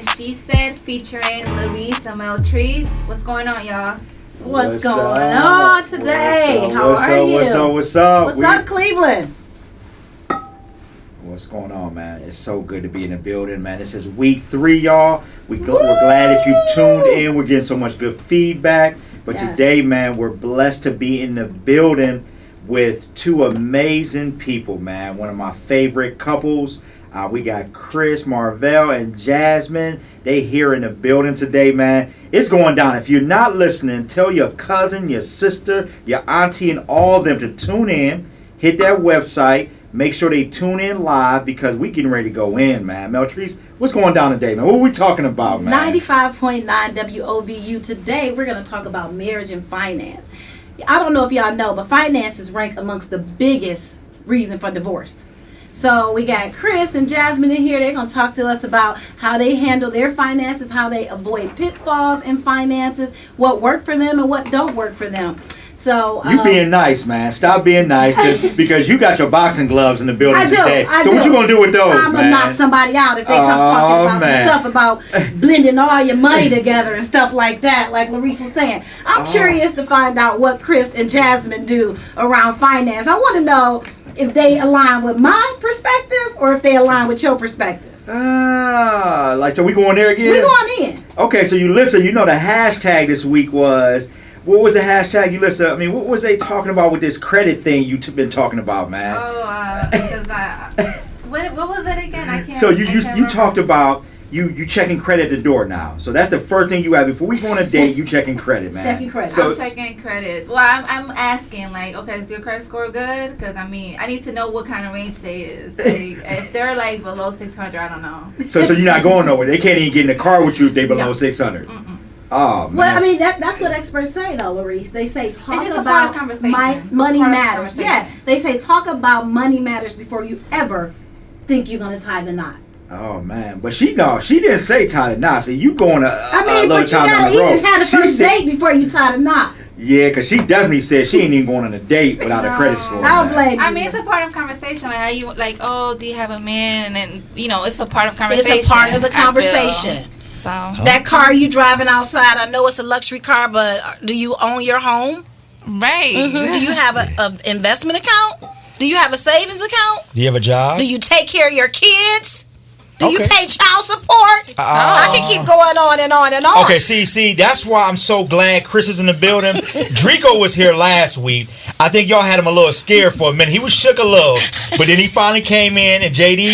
Said, She Said, featuring LaRese and Meltrice. What's going on, y'all? What's going on today? How are you? What's up? What's up, Cleveland? What's going on, man? It's so good to be in the building, man. This is week 3, y'all. We're glad that you've tuned in. We're getting so much good feedback. But today, man, we're blessed to be in the building with 2 amazing people, man. One of my favorite couples. We got Chris Marvell and Jazmine. They here in the building today, man. It's going down. If you're not listening, tell your cousin, your sister, your auntie, and all of them to tune in. Hit that website. Make sure they tune in live because we getting ready to go in, man. Meltrice, what's going down today, man? What are we talking about, man? 95.9 WOVU. Today, we're going to talk about marriage and finance. I don't know if y'all know, but finance is ranked amongst the biggest reason for divorce. So we got Chris and Jazmine in here. They're going to talk to us about how they handle their finances, how they avoid pitfalls in finances, what worked for them and what don't work for them. So you being nice, man. Stop being nice because you got your boxing gloves in the building today. I so do. what you gonna do with those, I'm gonna knock somebody out if they come talking about some stuff about blending all your money together and stuff like that, like LaRese was saying. I'm curious to find out what Chris and Jazmine do around finance. I want to know if they align with my perspective or if they align with your perspective. So we going there again? We going in. Okay, so you listen. You know the hashtag this week was. What was the hashtag you listen? I mean, what was they talking about with this credit thing you been talking about, man? Because what was it again? I can't. So you talked about you checking credit at the door now. So that's the first thing you have before we go on a date. You checking credit, man. Checking credit. So I'm checking credit. Well, I'm asking like, okay, is your credit score good? Because I mean, I need to know what kind of range they is. Like, if they're like below 600, I don't know. So you're not going nowhere. They can't even get in the car with you if they below 600. Oh, man. Well, I mean, that's what experts say, though, LaRese. They say talk about money matters. Yeah, they say talk about money matters before you ever think you're going to tie the knot. Oh, man. But she didn't say tie the knot. So you going a little time down the road. But you got to even have the first date before you tie the knot. Yeah, because she definitely said she ain't even going on a date without a credit score. I don't blame you. I mean, it's a part of conversation. Like how you like, oh, do you have a man? And then it's a part of conversation. It's a part of the conversation. So that car you driving outside, I know it's a luxury car, but do you own your home? Right. Mm-hmm. Do you have an investment account? Do you have a savings account? Do you have a job? Do you take care of your kids? Do you pay child support? I can keep going on and on and on. Okay, see, that's why I'm so glad Chris is in the building. Drico was here last week. I think y'all had him a little scared for a minute. He was shook a little, but then he finally came in, and JD,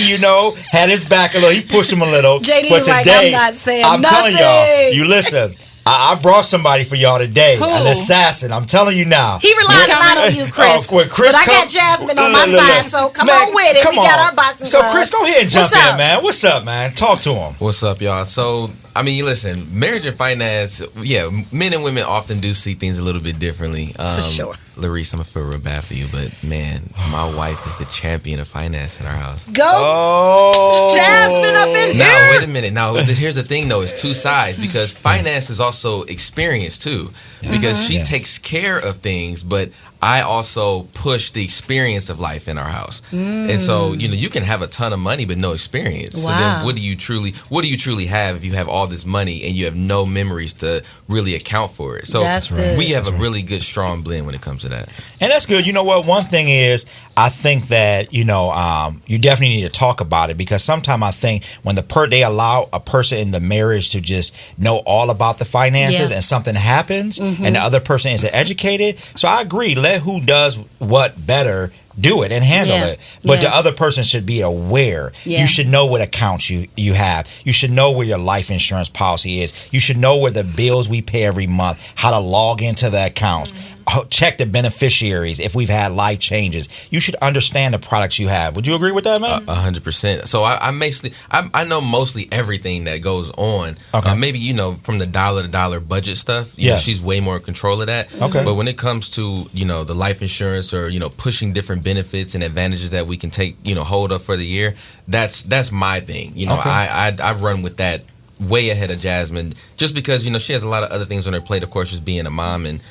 had his back a little. He pushed him a little. JD but was like, I'm not saying nothing. I'm telling y'all, you listen. I brought somebody for y'all today, an assassin. I'm telling you now. He relied a lot on you, Chris. But I got Jazmine on my side, so come on with it. We got our boxing gloves. So, Chris, go ahead and jump in, man. What's up, man? Talk to him. What's up, y'all? So, I mean, listen, marriage and finance, men and women often do see things a little bit differently. For sure. LaRese, I'm going to feel real bad for you, but, man, my wife is the champion of finance in our house. Go. Jazmine up in here. Now, wait a minute. Now, here's the thing, though. It's 2 sides because finance is also experience, too. Because she takes care of things, but I also push the experience of life in our house. And so, you can have a ton of money but no experience. Wow. So then what do you truly have if you have all this money and you have no memories to really account for it? So we have a really good strong blend when it comes to that. And that's good. You know what? One thing is, I think that, you definitely need to talk about it because sometimes I think when they allow a person in the marriage to just know all about the finances and something happens and the other person isn't educated. So I agree. Let who does what better do it and handle it. But the other person should be aware. You should know what accounts you have. You should know where your life insurance policy is. You should know where the bills we pay every month, how to log into the accounts. Check the beneficiaries if we've had life changes. You should understand the products you have. Would you agree with that, man? 100%. So I know mostly everything that goes on. Okay. Maybe from the dollar to dollar budget stuff. She's way more in control of that. Okay. But when it comes to the life insurance or pushing different benefits and advantages that we can take hold of for the year, that's my thing. I run with that way ahead of Jazmine just because she has a lot of other things on her plate. Of course, just being a mom and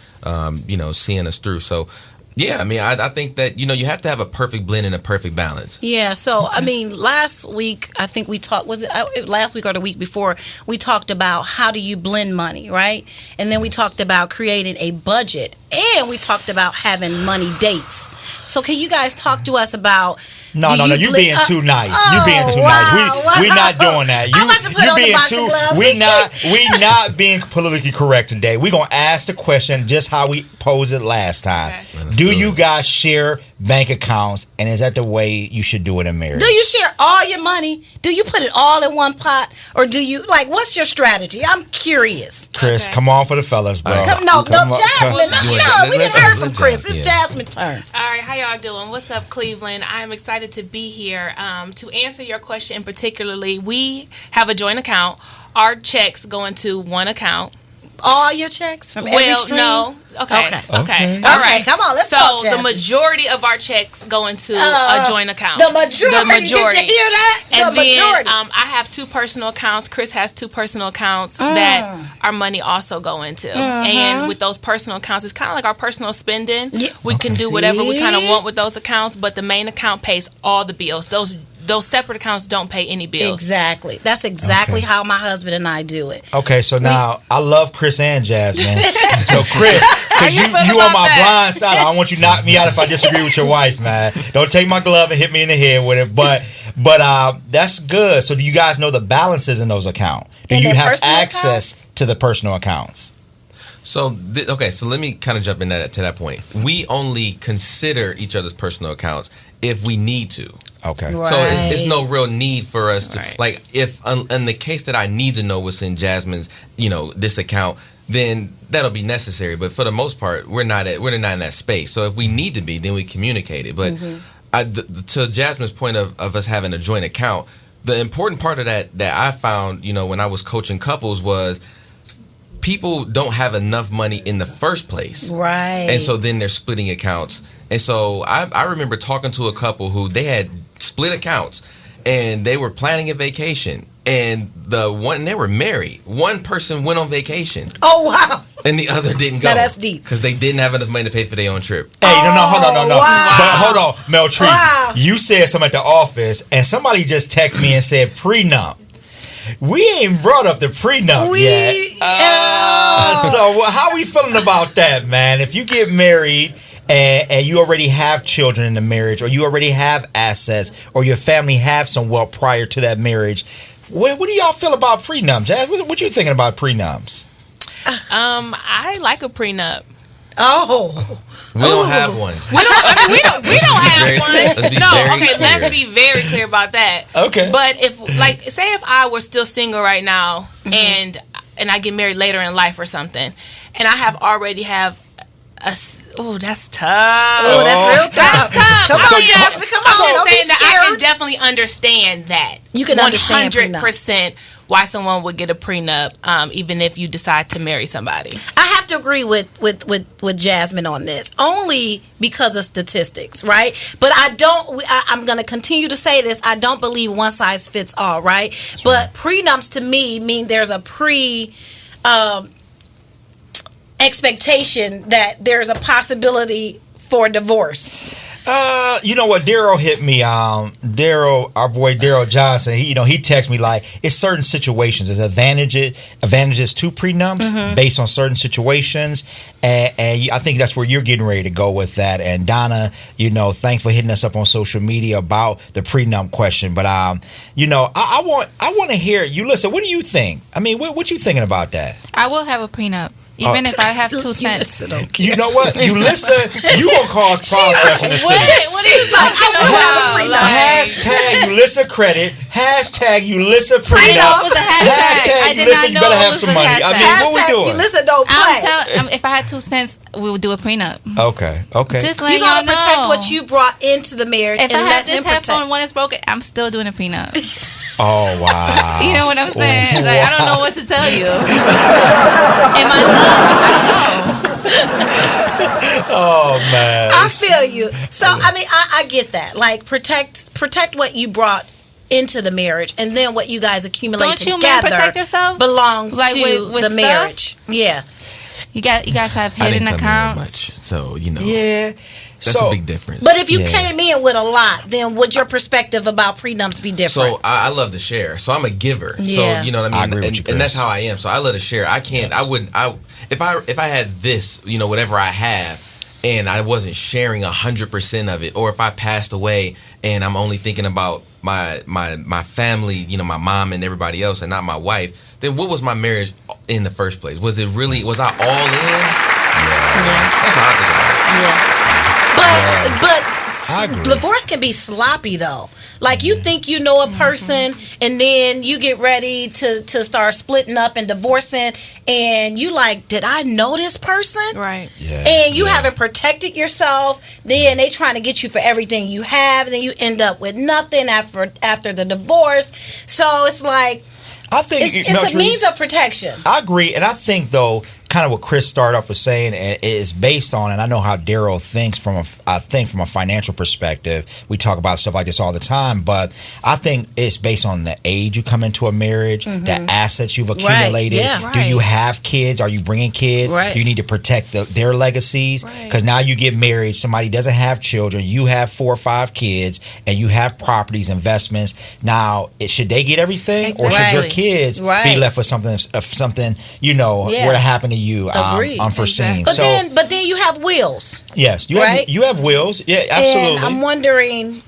seeing us through. So Yeah, I mean, I think that, you have to have a perfect blend and a perfect balance. Yeah, so, I mean, last week, I think we talked, was it last week or the week before, we talked about how do you blend money, right? And then we talked about creating a budget, and we talked about having money dates. So can you guys talk to us about... No, you being too nice. You being too nice. We're not doing that. You being too. We not being politically correct today. We're gonna ask the question just how we posed it last time. Okay. Do you guys share bank accounts, and is that the way you should do it in marriage? Do you share all your money? Do you put it all in one pot, or do you what's your strategy? I'm curious. Chris, come on for the fellas, bro. Jazmine. We didn't hear from Chris. It's Jazmine's turn. All right, how y'all doing? What's up, Cleveland? I'm excited to be here. To answer your question particularly, we have a joint account. Our checks go into one account. All your checks from every stream? No. Okay. All right. Come on, let's talk, So the majority of our checks go into a joint account. The majority. Did you hear that? And then I have 2 personal accounts. Chris has 2 personal accounts that our money also go into. And with those personal accounts, it's kind of like our personal spending. Yeah. We can do whatever we kind of want with those accounts, but the main account pays all the bills. Those separate accounts don't pay any bills. Exactly. That's exactly how my husband and I do it. Okay, so now I love Chris and Jazmine. So Chris, because you on my blind side, I don't want you to knock me out if I disagree with your wife, man. Don't take my glove and hit me in the head with it. But that's good. So do you guys know the balances in those accounts? Do you have access to the personal accounts? So, so let me kind of jump in to that point. We only consider each other's personal accounts if we need to. Okay. Right. So it's no real need for us to, like, if in the case that I need to know what's in Jazmine's, this account, then that'll be necessary. But for the most part, we're not in that space. So if we need to be, then we communicate it. But to Jazmine's point of us having a joint account, the important part of that I found, when I was coaching couples was people don't have enough money in the first place. Right. And so then they're splitting accounts. And so I remember talking to a couple who they had split accounts and they were planning a vacation. And they were married. One person went on vacation. Oh, wow. And the other didn't go. Now that's deep. Because they didn't have enough money to pay for their own trip. Hey, hold on. Wow. But hold on, Meltrice. Wow. You said something at the office, and somebody just texted me and said prenup. We ain't brought up the prenup yet. So how we feeling about that, man? If you get married and you already have children in the marriage, or you already have assets, or your family have some wealth prior to that marriage, what do y'all feel about prenups? Jazz, what you thinking about prenups? I like a prenup. Oh, we don't have one. We don't have one. Let's be very clear about that. Okay. But if I were still single right now, and I get married later in life or something, and I already have that's tough. Oh, that's real tough. That's tough. Come on, Jazmine. Come on. Don't be scared. I can definitely understand that. You can understand 100% why someone would get a prenup, even if you decide to marry somebody. I have to agree with Jazmine on this, only because of statistics, right? But I'm going to continue to say this. I don't believe one size fits all, right? But prenups to me mean there's a expectation that there's a possibility for divorce. You know what? Daryl hit me. Our boy Daryl Johnson. He texted me like it's certain situations. There's advantages to prenups based on certain situations, and I think that's where you're getting ready to go with that. And Donna, thanks for hitting us up on social media about the prenup question. But I want to hear you. Listen, what do you think? I mean, what you thinking about that? I will have a prenup. Even if I have 2 cents. You know what? You listen, you gonna cause progress in the city. What is like? I will have a prenup. Hashtag Ulissa credit. Hashtag Ulissa prenup. Prenup was a hashtag. I did not know you better it have was some a money. hashtag. I mean, what we doing? Ulissa don't play. If I had 2 cents, we would do a prenup. Okay. Just you gotta protect what you brought into the marriage. If I have this headphone when it's broken, I'm still doing a prenup. Oh wow! You know what I'm saying? Like, I don't know what to tell you. In my tongue, I don't know. Oh man! I feel you. So I mean, I get that. Like protect what you brought into the marriage, and then what you guys accumulate don't together. Don't you men protect yourselves? Belongs to with the marriage. Yeah. You guys have I hidden didn't come in with accounts. much, so you know. Yeah. That's a big difference. But if you came in with a lot, then would your perspective about prenups be different? So I love to share. So I'm a giver. Yeah. So you know what I mean. I agree with you, Chris. And that's how I am. So I love to share. I can't. Yes. I wouldn't. If I had this, you know, whatever I have, and I wasn't sharing 100% of it, or if I passed away and I'm only thinking about my family, you know, my mom and everybody else, and not my wife, then what was my marriage in the first place? Was it really? Was I all in? Yeah. That's how I think about it. Yeah. I agree. But divorce can be sloppy though. Like you think you know a person and then you get ready to start splitting up and divorcing and you like, did I know this person? Right. Yeah. And you haven't protected yourself. Then they trying to get you for everything you have. And then you end up with nothing after the divorce. So it's like, I think it's Meltrice, a means of protection. I agree, and I think though, kind of what Chris started off with saying is based on, and I know how Daryl thinks from a financial perspective. We talk about stuff like this all the time, but I think it's based on the age you come into a marriage, the assets you've accumulated. yeah. Do you have kids? Are you bringing kids? Right. Do you need to protect their legacies? Because now you get married, somebody doesn't have children, you have 4 or 5 kids, and you have properties, investments. Now, should they get everything, or should your kids be left with something you know, were to happen to you unforeseen? But then you have wills. Yes, you have wills. Yeah, absolutely. And I'm wondering,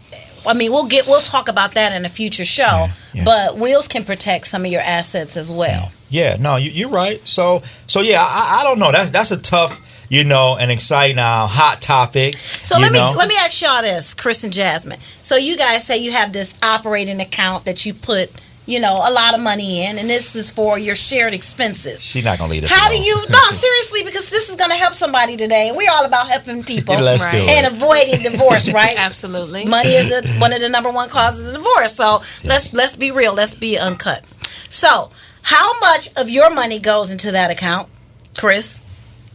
I mean, we'll talk about that in a future show, but wills can protect some of your assets as well. Yeah, no, you're right. So yeah, I don't know. That's a tough, you know, and exciting, hot topic. So let me ask y'all this, Chris and Jazmine. So you guys say you have this operating account that you put, you know, a lot of money in, and this is for your shared expenses. She's not gonna lead us. How alone. do you? No, seriously, because this is gonna help somebody today, and we're all about helping people Let's do it. and avoiding divorce, right? Absolutely. Money is one of the number one causes of divorce. So let's be real. Let's be uncut. So how much of your money goes into that account, Chris?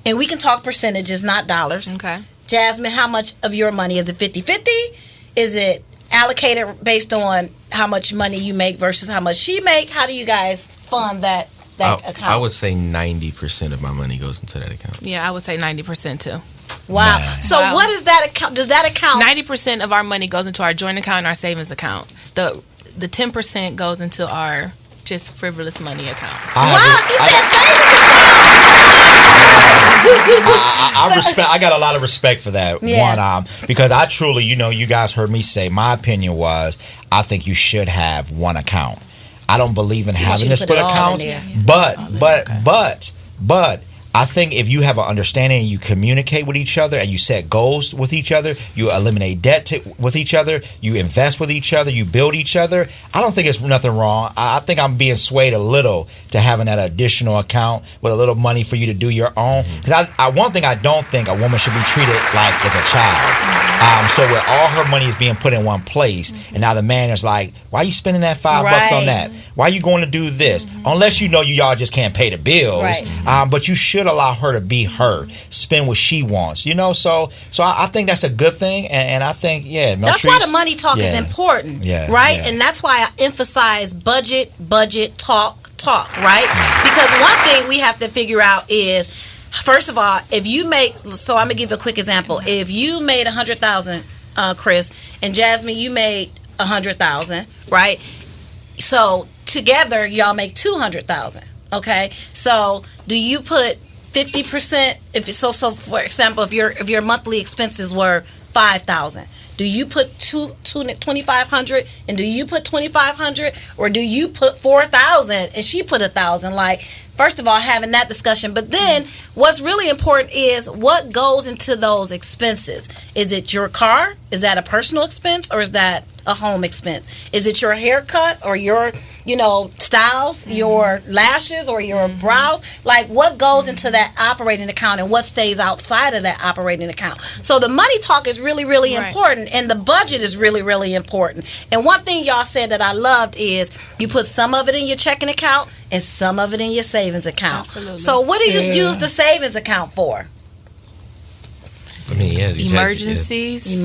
And we can talk percentages, not dollars. Okay. Jazmine, how much of your money? Is it 50-50? Is it allocated based on how much money you make versus how much she make? How do you guys fund that account? I would say 90% of my money goes into that account. Yeah, I would say 90% too. Wow. Man. So what is that account? Does that account? 90% of our money goes into our joint account and our savings account. The 10% goes into our just frivolous money account. She said savings I respect. I got a lot of respect for that. One, because I truly, you know, you guys heard me say my opinion was I think you should have one account. I don't believe in having to split accounts, but I think if you have an understanding and you communicate with each other and you set goals with each other, you eliminate debt with each other, you invest with each other, you build each other, I don't think it's nothing wrong. I think I'm being swayed a little to having that additional account with a little money for you to do your own. Because one thing I don't think a woman should be treated like as a child. So where all her money is being put in one place, and now the man is like, why are you spending that $5 on that? Why are you going to do this? Unless you know y'all just can't pay the bills. But you should allow her to be her, spend what she wants, you know. So I think that's a good thing, and I think Meltrice, that's why the money talk is important, right? And that's why I emphasize budget, talk, right? Because one thing we have to figure out is, first of all, if you make, so I'm gonna give you a quick example. If you made $100,000, Chris, and Jazmine, you made $100,000, right? So together y'all make $200,000. Okay, so do you put 50%? So for example, if your monthly expenses were $5,000, do you put $2,500, and do you put $2,500, or do you put $4,000 and she put $1,000? Like, first of all, having that discussion, but then what's really important is what goes into those expenses. Is it your car? Is that a personal expense, or is that a home expense? Is it your haircuts or your, styles, your lashes or your brows? Like, what goes into that operating account and what stays outside of that operating account? So the money talk is really, really important, and the budget is really, really important. And one thing y'all said that I loved is you put some of it in your checking account and some of it in your savings account. Absolutely. So what do you use the savings account for? I mean, Emergencies. We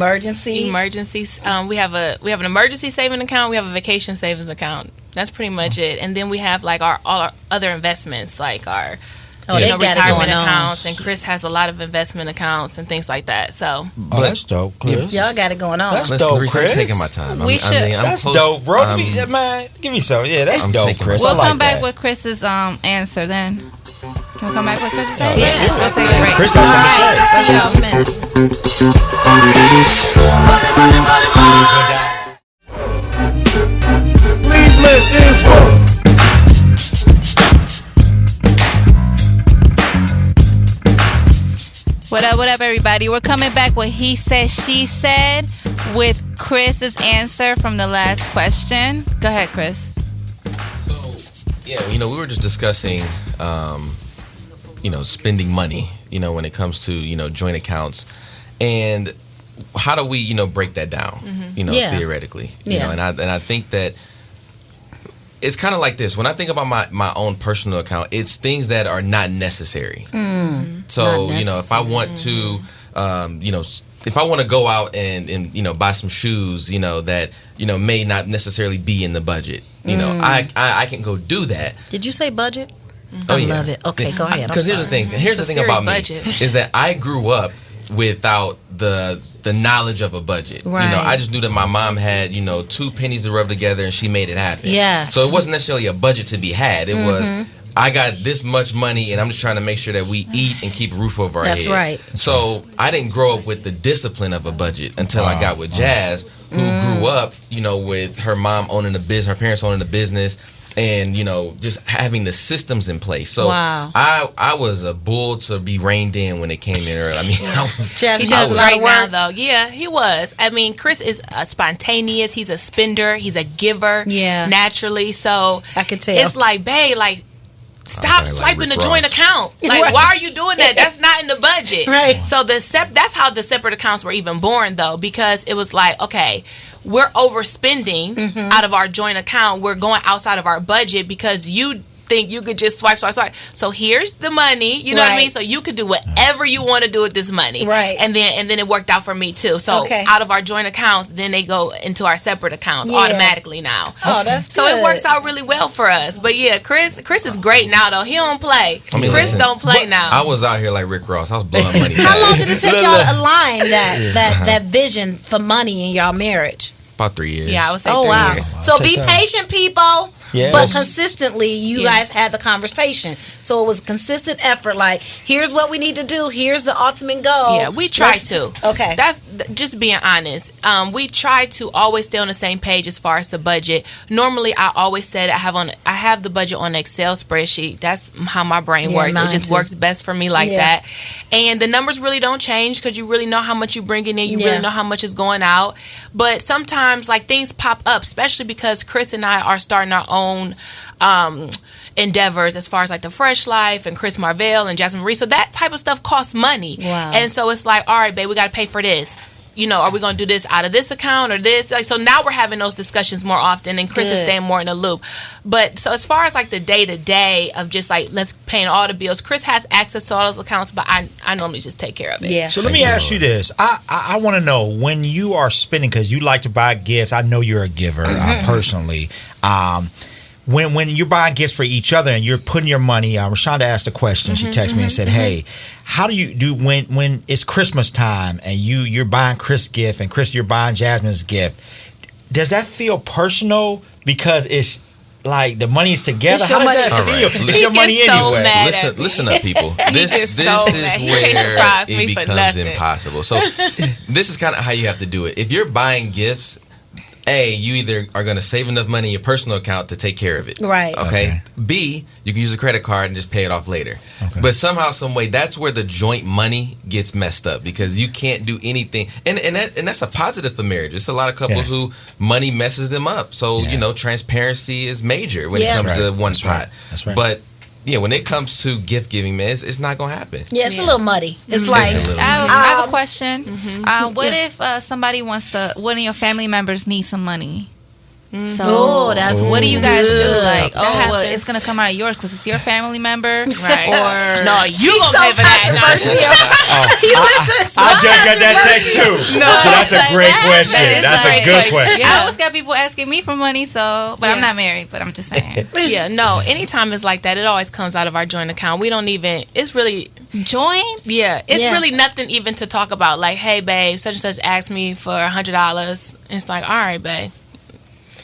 have an emergency saving account. We have a vacation savings account. That's pretty much it. And then we have like all our other investments, like our Oh, they got it retirement going on. accounts, and Chris has a lot of investment accounts and things like that. So that's dope, Chris. Y'all got it going on. That's Listen, dope, LaRese, Chris. I'm taking my time. That's dope, bro. Man, give me some. Yeah, that's dope, Chris. We'll I like come back that. with Chris's answer then. Can we come back with Chris's answer? Yeah. We'll take a break. Chris got something to say. See y'all in a minute. Cleveland is one. What up, everybody? We're coming back with He Said, She Said with Chris's answer from the last question. Go ahead, Chris. So, yeah, we were just discussing, spending money, when it comes to, joint accounts. And how do we, break that down, theoretically? And I think that it's kind of like this. When I think about my own personal account, it's things that are not necessary. So, if I want to, if I want to go out and buy some shoes, that, may not necessarily be in the budget, I can go do that. Did you say budget? Oh, I yeah. love it. Okay, go ahead. Because here's the thing. Here's the thing about me is that I grew up without the knowledge of a budget. Right. I just knew that my mom had, 2 pennies to rub together and she made it happen. Yes. So it wasn't necessarily a budget to be had. It was, I got this much money and I'm just trying to make sure that we eat and keep a roof over our head. That's right. So I didn't grow up with the discipline of a budget until I got with Jazz, who grew up, with her mom owning the business, her parents owning the business, and just having the systems in place. So wow. I was a bull to be reined in when it came in early. I mean, he does right now though. Yeah, he was. I mean, Chris is spontaneous. He's a spender. He's a giver. Yeah, naturally. So I can tell. It's like, babe, like, stop swiping the joint account. Like, right. Why are you doing that? That's not in the budget. Right. So that's how the separate accounts were even born, though, because it was like, okay, we're overspending out of our joint account. We're going outside of our budget because you think you could just swipe. So here's the money. You know what I mean? So you could do whatever you want to do with this money. Right. And then it worked out for me too. So out of our joint accounts, then they go into our separate accounts automatically now. Oh, that's so good. It works out really well for us. But yeah, Chris is great now though. He don't play. I mean, Chris don't play now. I was out here like Rick Ross. I was blowing money. How long did it take y'all to align that vision for money in y'all marriage? About 3 years. Yeah, I would say 3 years. So be patient, people. Yes. But consistently, you guys had the conversation. So it was consistent effort. Like, here's what we need to do. Here's the ultimate goal. Yeah, we try to. Okay. That's just being honest. We try to always stay on the same page as far as the budget. Normally, I always said I have the budget on an Excel spreadsheet. That's how my brain works. It just works best for me like that. And the numbers really don't change because you really know how much you bring in. You really know how much is going out. But sometimes, like, things pop up, especially because Chris and I are starting our own endeavors as far as like the Fresh Life and Chris Marvell and Jazmine. So that type of stuff costs money. Wow. And so it's like, all right, babe, we got to pay for this. Are we going to do this out of this account or this? Like, so now we're having those discussions more often, and Chris is staying more in the loop. But so as far as like the day-to-day of just like, let's pay all the bills, Chris has access to all those accounts, but I normally just take care of it. Yeah. So let me ask you this. I want to know, when you are spending, because you like to buy gifts, I know you're a giver personally. When you're buying gifts for each other and you're putting your money, Rashonda asked a question. She texted me and said, hey, how do you do when it's Christmas time and you're buying Chris' gift and Chris, you're buying Jazmine's gift? Does that feel personal because it's like the money is together? How does that feel? Right. It's your money anyway. Listen up, people. This is where it becomes impossible. So this is kind of how you have to do it. If you're buying gifts, you either are going to save enough money in your personal account to take care of it. Right. Okay. B, you can use a credit card and just pay it off later. Okay. But somehow, some way, that's where the joint money gets messed up because you can't do anything. And that's a positive for marriage. There's a lot of couples who money messes them up. So, transparency is major when it comes to one pot. That's right. But yeah, when it comes to gift giving, man, it's not gonna happen. Yeah, it's a little muddy. It's like I have a question. What if one of your family members needs some money? So Oh, that's what do you guys do? Like, That well, happens. it's gonna come out of yours because it's your family member, Right. or No, you She's gonna so pay for that. controversial. You listen, so I just got that text too. No. So that's a Like great that. question. That is That's a like- good like- question. I always got people asking me for money. So, but I'm Yeah. not married. But I'm just saying, Yeah, no. Anytime it's like that, it always comes out of our joint account. We don't even. It's really. join. Yeah, it's Yeah. really nothing even to talk about. Like, hey, babe, such and such asked me for $100. It's like, all right, babe.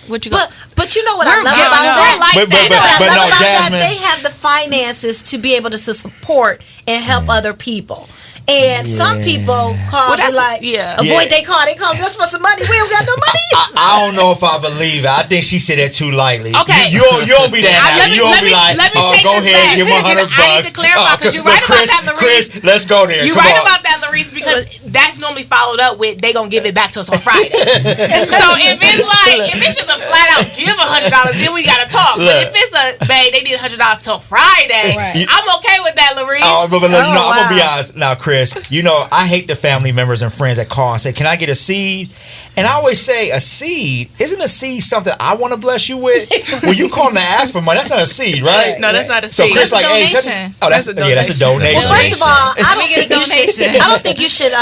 What you got? But you know what I We're love giving about them that? like But- that. but- What I but love no, about Jazmine. that, they have the finances to be able to support and help other people. And some people call Well, me that's- like, yeah. avoid they call. They call just for some money. We don't got no money. I don't know if I believe it. I think she said that too lightly. Okay. You don't be that Let happy. me- You don't let be me- like, let me oh, take go this ahead, back. give him $100 I need to clarify, 'cause you're right about Chris, that, LaRese. Chris, let's go there. You're Come right on. about that, LaRese, because that's normally followed up with they gonna give it back to us on Friday. So if it's just a flat out give $100, then we gotta talk. Look. But if it's a babe, they need $100 till Friday, Right. I'm okay with that, LaRese. Oh, but no, I'm wow. gonna be honest now, Chris. You know, I hate the family members and friends that call and say, "Can I get a seed?" And I always say, "A seed isn't a seed something I want to bless you with." When you call them to ask for money, that's not a seed, right? No, that's not a So seed. Chris, That's like, a hey, donation. that's a donation. Well, first of all, I Let me don't get a think you should. donation. I don't think you should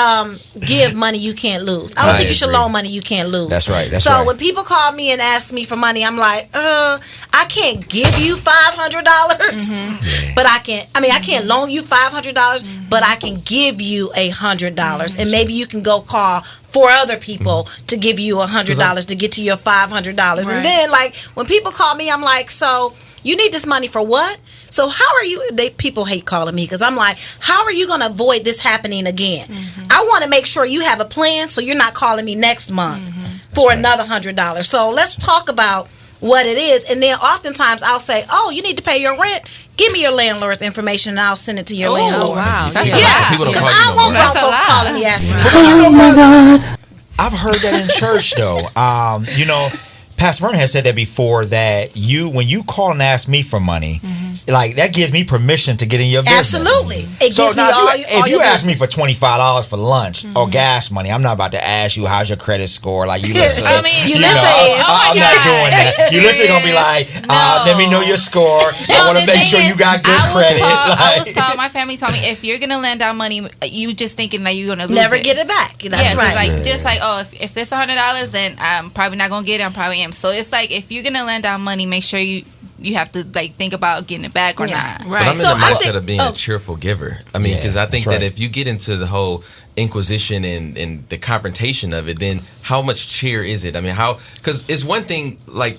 give money you can't lose. I don't I think you should agree. loan money you can't lose. That's right, that's so right. when people call me and ask me for money, I'm like, I can't give you $500, but I can. I mean, I can't loan you $500, but I can give you $100, and maybe you can go call 4 other people to give you $100 to get to your $500. Right. And then, like, when people call me, I'm like, so you need this money for what? So how are you? People hate calling me because I'm like, how are you going to avoid this happening again? I want to make sure you have a plan so you're not calling me next month for another $100. So let's talk about what it is, and then oftentimes I'll say, oh, you need to pay your rent. Give me your landlord's information, and I'll send it to your landlord. wow. That's Yeah. a lot. People don't Because call I you don't no want more. grown That's a folks lot. calling me asking me. But you know what? I've heard that in church though. You know, Pastor Vernon has said that before, that when you call and ask me for money, like that gives me permission to get in your business. Absolutely. It So gives me now, all if you your ask me for business. $25 for lunch or gas money, I'm not about to ask you how's your credit score. Like you listen, I mean, You know, listen. I'm not God. doing that. You listen gonna be like, No. let me know your score. I No, want to the make thing sure you is, got good I was credit. taught, my family told me, if you're gonna lend out money, you just thinking that you're gonna lose Never it. get it back. That's Yeah, 'cause, right. like just like, oh, if it's $100, then I'm probably not gonna get it. I probably am. So it's like, if you're gonna lend out money, make sure you have to like think about getting it back or Yeah. not. Right. But I'm in So the I mindset think- of being a cheerful giver. I mean, because I think that's that right. if you get into the whole inquisition and the confrontation of it, then how much cheer is it? I mean, because it's one thing, like,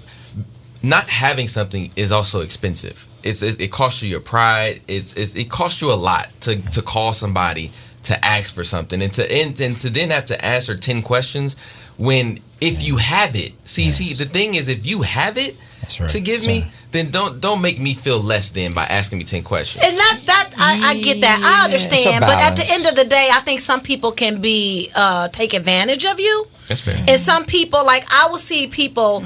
not having something is also expensive. It costs you your pride. It costs you a lot to call somebody to ask for something and to then have to answer 10 questions when if you have it. See, the thing is, if you have it That's right. to give That's me, right. then don't make me feel less than by asking me 10 questions. And I get that. I understand. But at the balance. end of the day, I think some people can be take advantage of you. That's fair. And some people, like, I will see people,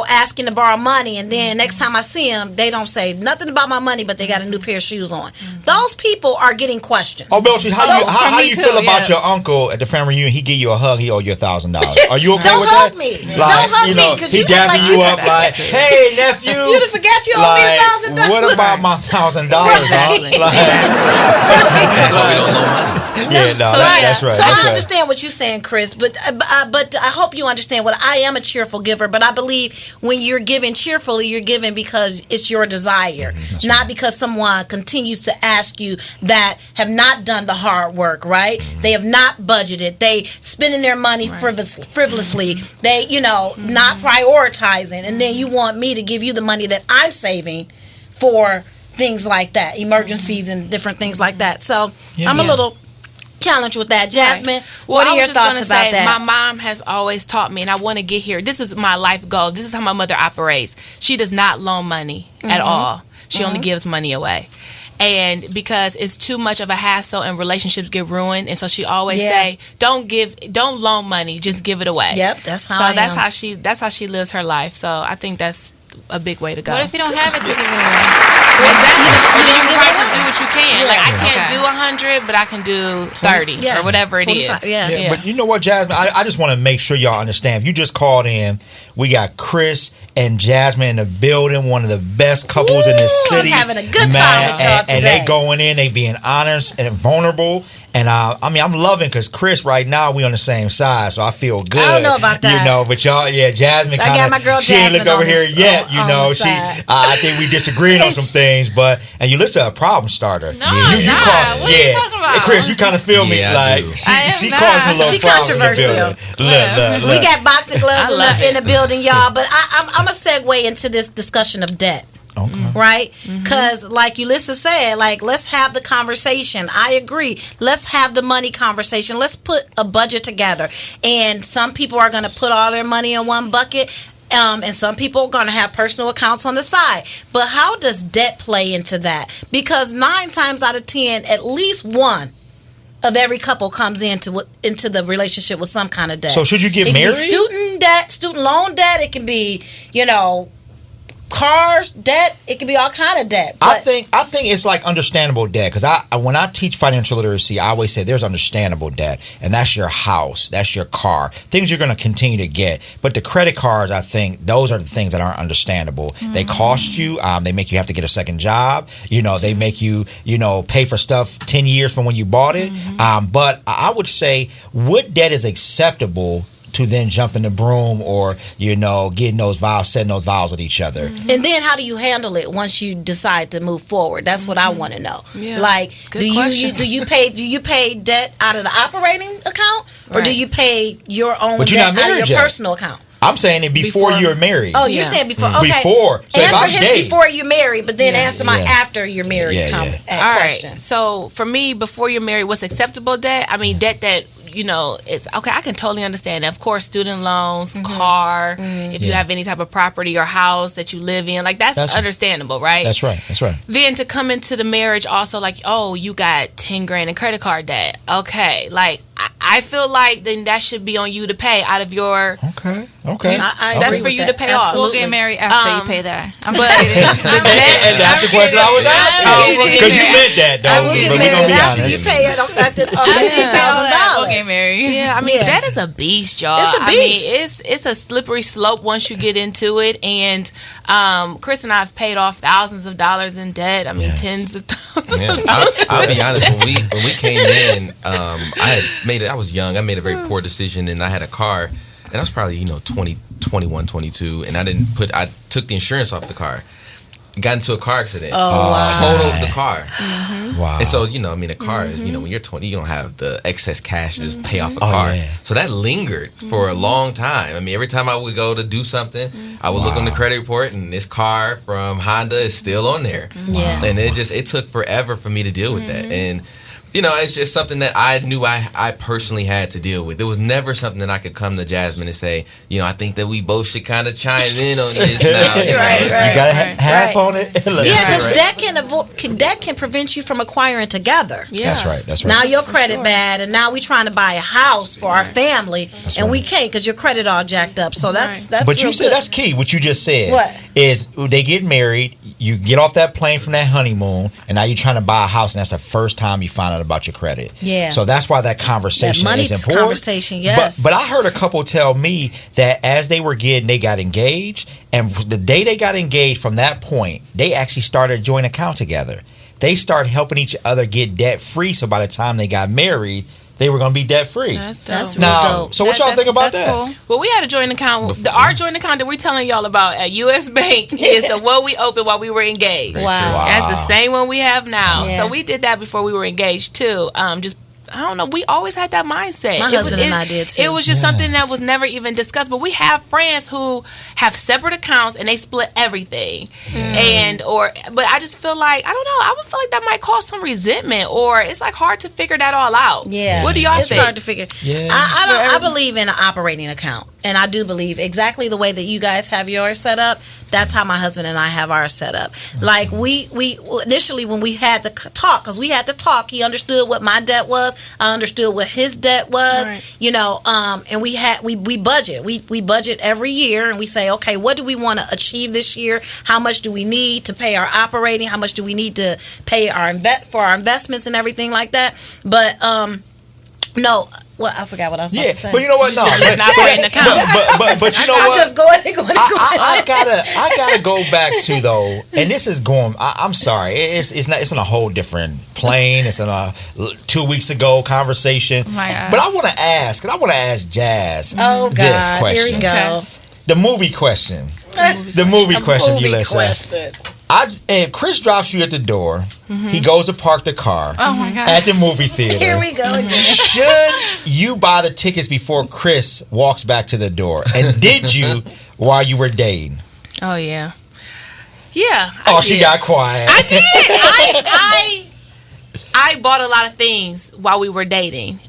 asking to borrow money, and then next time I see them, they don't say nothing about my money, but they got a new pair of shoes on. Those people are getting questions. Oh, Belcher, how from me you too, feel about yeah. your uncle at the family reunion? He give you a hug, he owe you $1,000. Are you okay Don't with hug that? me. Like, Don't hug me, 'cause he you act dapping like you you up like, hey nephew, You done forgot you owe me $1,000. What about my $1,000? Right. That's why we don't know money. Yeah, no, So, that's right. So that's I right. understand what you're saying, Chris, but I hope you understand what I am a cheerful giver. But I believe when you're giving cheerfully, you're giving because it's your desire, not because someone continues to ask you that have not done the hard work. Right? They have not budgeted. They spending their money frivolously. They, not prioritizing, and then you want me to give you the money that I'm saving for things like that, emergencies and different things like that. So I'm a little challenged with that. Jazmine, what I are was your just thoughts gonna about say, that? My mom has always taught me, and I want to get here. This is my life goal. This is how my mother operates. She does not loan money at all. She only gives money away. And because it's too much of a hassle and relationships get ruined, and so she always say, don't loan money, just give it away. Yep, that's how so I that's am. how she lives her life. So I think that's a big way to go. What if you don't have it to give away? Exactly. Or then you can probably just do what you can. Like, I can't do 200, but I can do 30 or whatever it is. Yeah. But you know what, Jazmine? I just want to make sure y'all understand. If you just called in, we got Chris and Jazmine in the building, one of the best couples in this city. I'm having a good time with y'all today. And they going in, they being honest and vulnerable. And I mean, I'm loving because Chris, right now, we on the same side, so I feel good. I don't know about that. You know, but y'all, Jazmine. I got my girl she ain't Jazmine look over on here this- yet. on- You on know, the she. side. I think we disagreeing on some things, but and you listen to a problem starter. No, I'm not. What are you talking about? Chris, you kind of feel me Yeah, I like do. she not. caused a little She problem in the controversial. building. Look. We got boxing gloves I love in the building, y'all. But I'm a segue into this discussion of debt. Okay. Right? Because, like Ulysses said, like, let's have the conversation. I agree. Let's have the money conversation. Let's put a budget together. And some people are going to put all their money in one bucket. And some people are going to have personal accounts on the side. But how does debt play into that? Because 9 times out of 10, at least one of every couple comes into the relationship with some kind of debt. So should you get it married? Can be student debt, student loan debt. It can be, cars debt. It can be all kind of debt. I think it's like understandable debt because when I teach financial literacy, I always say there's understandable debt, and that's your house, that's your car, things you're going to continue to get. But the credit cards, I think those are the things that aren't understandable. Mm-hmm. They cost you. They make you have to get a second job. They make you pay for stuff 10 years from when you bought it. Mm-hmm. But I would say what debt is acceptable to then jump in the broom or getting those vows, setting those vows with each other. Mm-hmm. And then how do you handle it once you decide to move forward? That's what I want to know. Yeah. Like, Good do you pay debt out of the operating account, or do you pay your own But you're debt not out of married your yet. personal account? I'm saying it before you're married. Oh, you're saying before. Okay. Before. So if answer I'm his gay- before you're married, but then answer my after you're married Yeah, All question. right. So for me, before you're married, what's acceptable debt? I mean, debt that it's okay. I can totally understand that. Of course, student loans, car, if you have any type of property or house that you live in, like that's understandable, right? That's right. Then to come into the marriage, also like, oh, you got 10 grand in credit card debt. Okay, like I feel like then that should be on you to pay out of your. Okay. I That's agree for with you that. to pay off. We'll get married after you pay that. I'm But And that's the question I was asking because you meant that though. We'll get But we're gonna married be after you honest. pay it off after We'll $10,000. get married. Yeah, I mean that is a beast, y'all. It's a beast. I mean, it's a slippery slope once you get into it. And Chris and I have paid off thousands of dollars in debt. I mean, tens of thousands of dollars. I'll be honest. When we came in, I was young. I made a very poor decision, and I had a car, and I was probably 20, 21, 22, and I took the insurance off the car. Got into a car accident. Totaled the car. Wow. And so, a car is, when you're 20, you don't have the excess cash to just pay off a car. Yeah. So that lingered for a long time. I mean, every time I would go to do something, I would look on the credit report, and this car from Honda is still on there. Yeah. And it took forever for me to deal with that. And it's just something that I knew I personally had to deal with. It was never something that I could come to Jazmine and say, I think that we both should kind of chime in on this now. Right. You got half on it. Yeah, because debt can prevent you from acquiring together. Yeah. That's right. Now your credit bad, and now we trying to buy a house for our family, and we can't because your credit all jacked up. So that's But you real said good. that's key. What you just said What? is they get married, you get off that plane from that honeymoon, and now you're trying to buy a house, and that's the first time you find out about your credit. Yeah. So that's why that conversation That money is important. conversation, yes. But I heard a couple tell me that as they got engaged, and the day they got engaged, from that point, they actually started a joint account together. They started helping each other get debt free. So by the time they got married, they were going to be debt free. That's dope. That's real Now, dope. so what y'all think about that? Cool. Well, we had a joint account. Our joint account that we're telling y'all about at U.S. Bank is the one we opened while we were engaged. Wow. That's the same one we have now. Yeah. So we did that before we were engaged too. I don't know. We always had that mindset. My husband and I did too. It was just something that was never even discussed. But we have friends who have separate accounts and they split everything. But I just feel like, I don't know. I would feel like that might cause some resentment, or it's like hard to figure that all out. Yeah. What do y'all It's think? hard to figure. Yeah. I believe in an operating account. and I do believe exactly the way that you guys have yours set up, that's how my husband and I have ours set up. Like we initially, when we had to talk, because we had to talk, he understood what my debt was, I understood what his debt was, right. You know, and we budget. We budget every year, and we say, okay, what do we want to achieve this year? How much do we need to pay our operating? How much do we need to pay for our investments and everything like that? But no. Well, I forgot what I was about to say. But you know what? No, but you know what? Just go ahead. I gotta go back to though, and this is going. I'm sorry, it's not. It's on a whole different plane. It's on a 2 weeks ago conversation. Oh my God. But I want to ask Jazz. Oh God, this question. Here we go. The movie question. The movie question, Ulysses. And Chris drops you at the door. Mm-hmm. He goes to park the car at the movie theater. Here we go again. Should you buy the tickets before Chris walks back to the door? And did you while you were dating? Oh, yeah. Yeah. She got quiet. I did. I bought a lot of things while we were dating.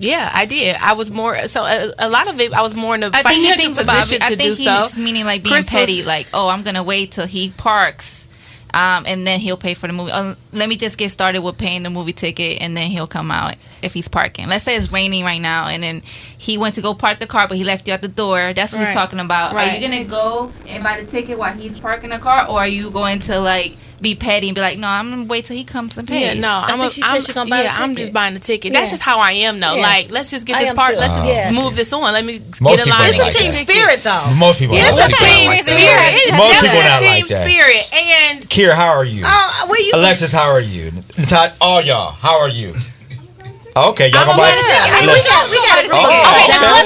Yeah, I did. I was more so a lot of it. I was more in a financial position to do so. I think he's meaning like being petty, like, oh, I'm gonna wait till he parks, and then he'll pay for the movie. Let me just get started with paying the movie ticket, and then he'll come out if he's parking. Let's say it's raining right now, and then he went to go park the car, but he left you at the door. That's what he's talking about. Right. Are you gonna go and buy the ticket while he's parking the car, or are you going to like be petty and be like, no, I'm gonna wait till he comes and pays? Yeah, no, I'm just buying the ticket. That's just how I am, though. Yeah. Like, let's just get this part. Let's just move this on. Let me get a line. It's a team spirit, though. Most people. It's a team spirit. Most people not like that. Spirit. And Kier, how are you? Alexis, how are you? Todd, all y'all, how are you? Okay, y'all gonna buy it? We got a group of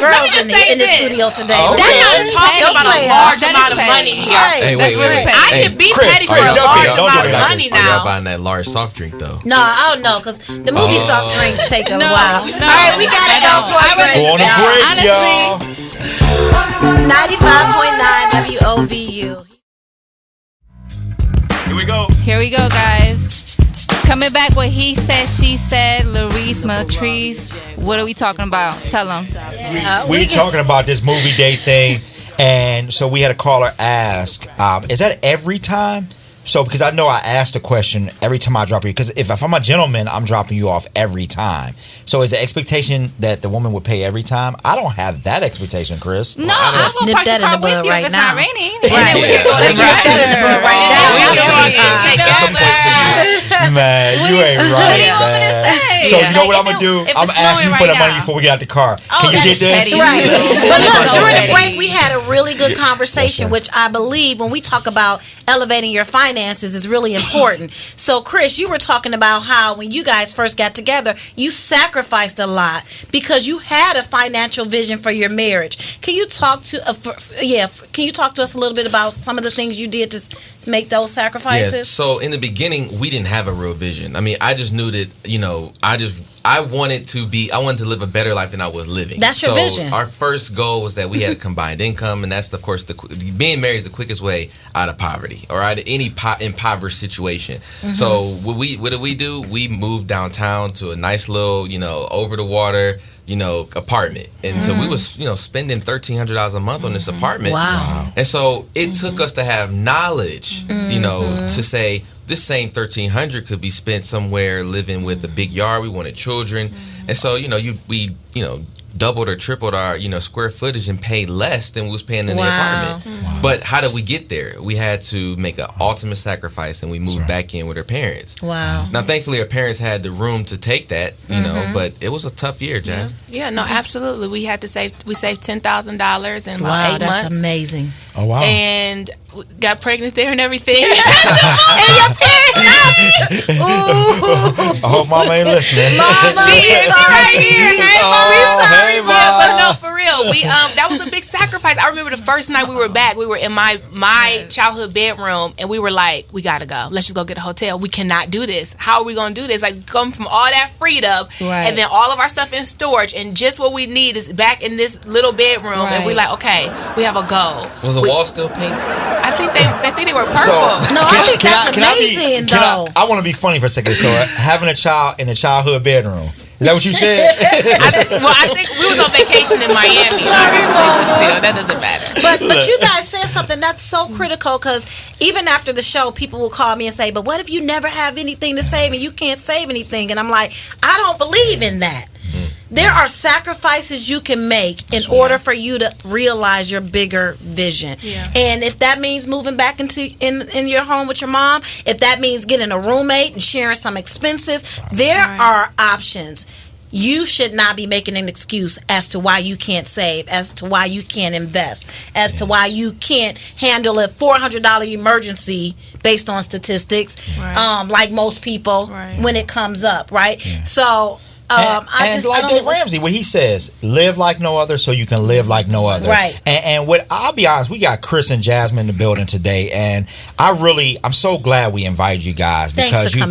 girls in the studio today. We're not talking about a large amount of money here. Hey, wait. I can be petty for a large amount of money now. Are y'all buying that large soft drink though? No, I don't know, because the movie soft drinks take a while. All right, we gotta go for a break. Go on a break, y'all. 95.9 WOVU. Here we go, guys. Coming back with He Said, She Said, LaRese, Meltrice. What are we talking about? Tell them. We talking about this movie date thing. And so we had a caller ask, is that every time? So, because I know I asked a question every time I drop you. Because if I'm a gentleman, I'm dropping you off every time. So, is the expectation that the woman would pay every time? I don't have that expectation, Chris. No, I'm going to park the car with you if it's not raining. Right. And then we can go to the Man, you ain't right, man. So, you know what I'm going to do? I'm asking you for the money before we get out the car. Can you get this? Right. But look, during the break, we had a really good conversation, which I believe when we talk about elevating your finances is really important. So, Chris, you were talking about how when you guys first got together, you sacrificed a lot because you had a financial vision for your marriage. Can you talk to us a little bit about some of the things you did to make those sacrifices? Yeah. So, in the beginning, we didn't have a real vision. I mean, I just knew that, I wanted to live a better life than I was living. That's your vision. Our first goal was that we had a combined income, and that's, of course, being married is the quickest way out of poverty or out of any impoverished situation. Mm-hmm. So what did we do? We moved downtown to a nice little, over the water, apartment. And so we was, spending $1,300 a month on this apartment. Wow. And so it took us to have knowledge, to say, this same $1,300 could be spent somewhere living with a big yard. We wanted children, and so we doubled or tripled our square footage and paid less than we was paying in the apartment. Wow. But how did we get there? We had to make an ultimate sacrifice, and we moved back in with our parents. Wow. Now, thankfully, our parents had the room to take that, but it was a tough year, Jazz. Yeah, no, absolutely. We had to save. We saved $10,000 in about 8 months. Wow, that's amazing. Oh wow! And got pregnant there and everything. And your parents got it. I hope Mama ain't listening. Mama, she is right here. Hey, Mama, we sorry, Mama. Yeah, but no, for real, we that was a big sacrifice. I remember the first night we were back. We were in my childhood bedroom, and we were like, we gotta go. Let's just go get a hotel. We cannot do this. How are we gonna do this? Like, come from all that freedom, and then all of our stuff in storage, and just what we need is back in this little bedroom. And we like, okay, we have a goal. Was the wall still pink? I think they were purple. So, I think that's amazing, though. I want to be funny for a second. So, having a child in a childhood bedroom, Is that what you said? I think we was on vacation in Miami. Obviously, but still, that doesn't matter. But you guys said something that's so critical, because even after the show, people will call me and say, but what if you never have anything to save and you can't save anything? And I'm like, I don't believe in that. There are sacrifices you can make in order for you to realize your bigger vision. Yeah. And if that means moving back in your home with your mom, if that means getting a roommate and sharing some expenses, there are options. You should not be making an excuse as to why you can't save, as to why you can't invest, as to why you can't handle a $400 emergency based on statistics, like most people when it comes up, right? Yeah. So and like Dave Ramsey, what he says, live like no other so you can live like no other. Right. And what, I'll be honest, we got Chris and Jazmine in the building today, and I'm so glad we invited you guys, because you are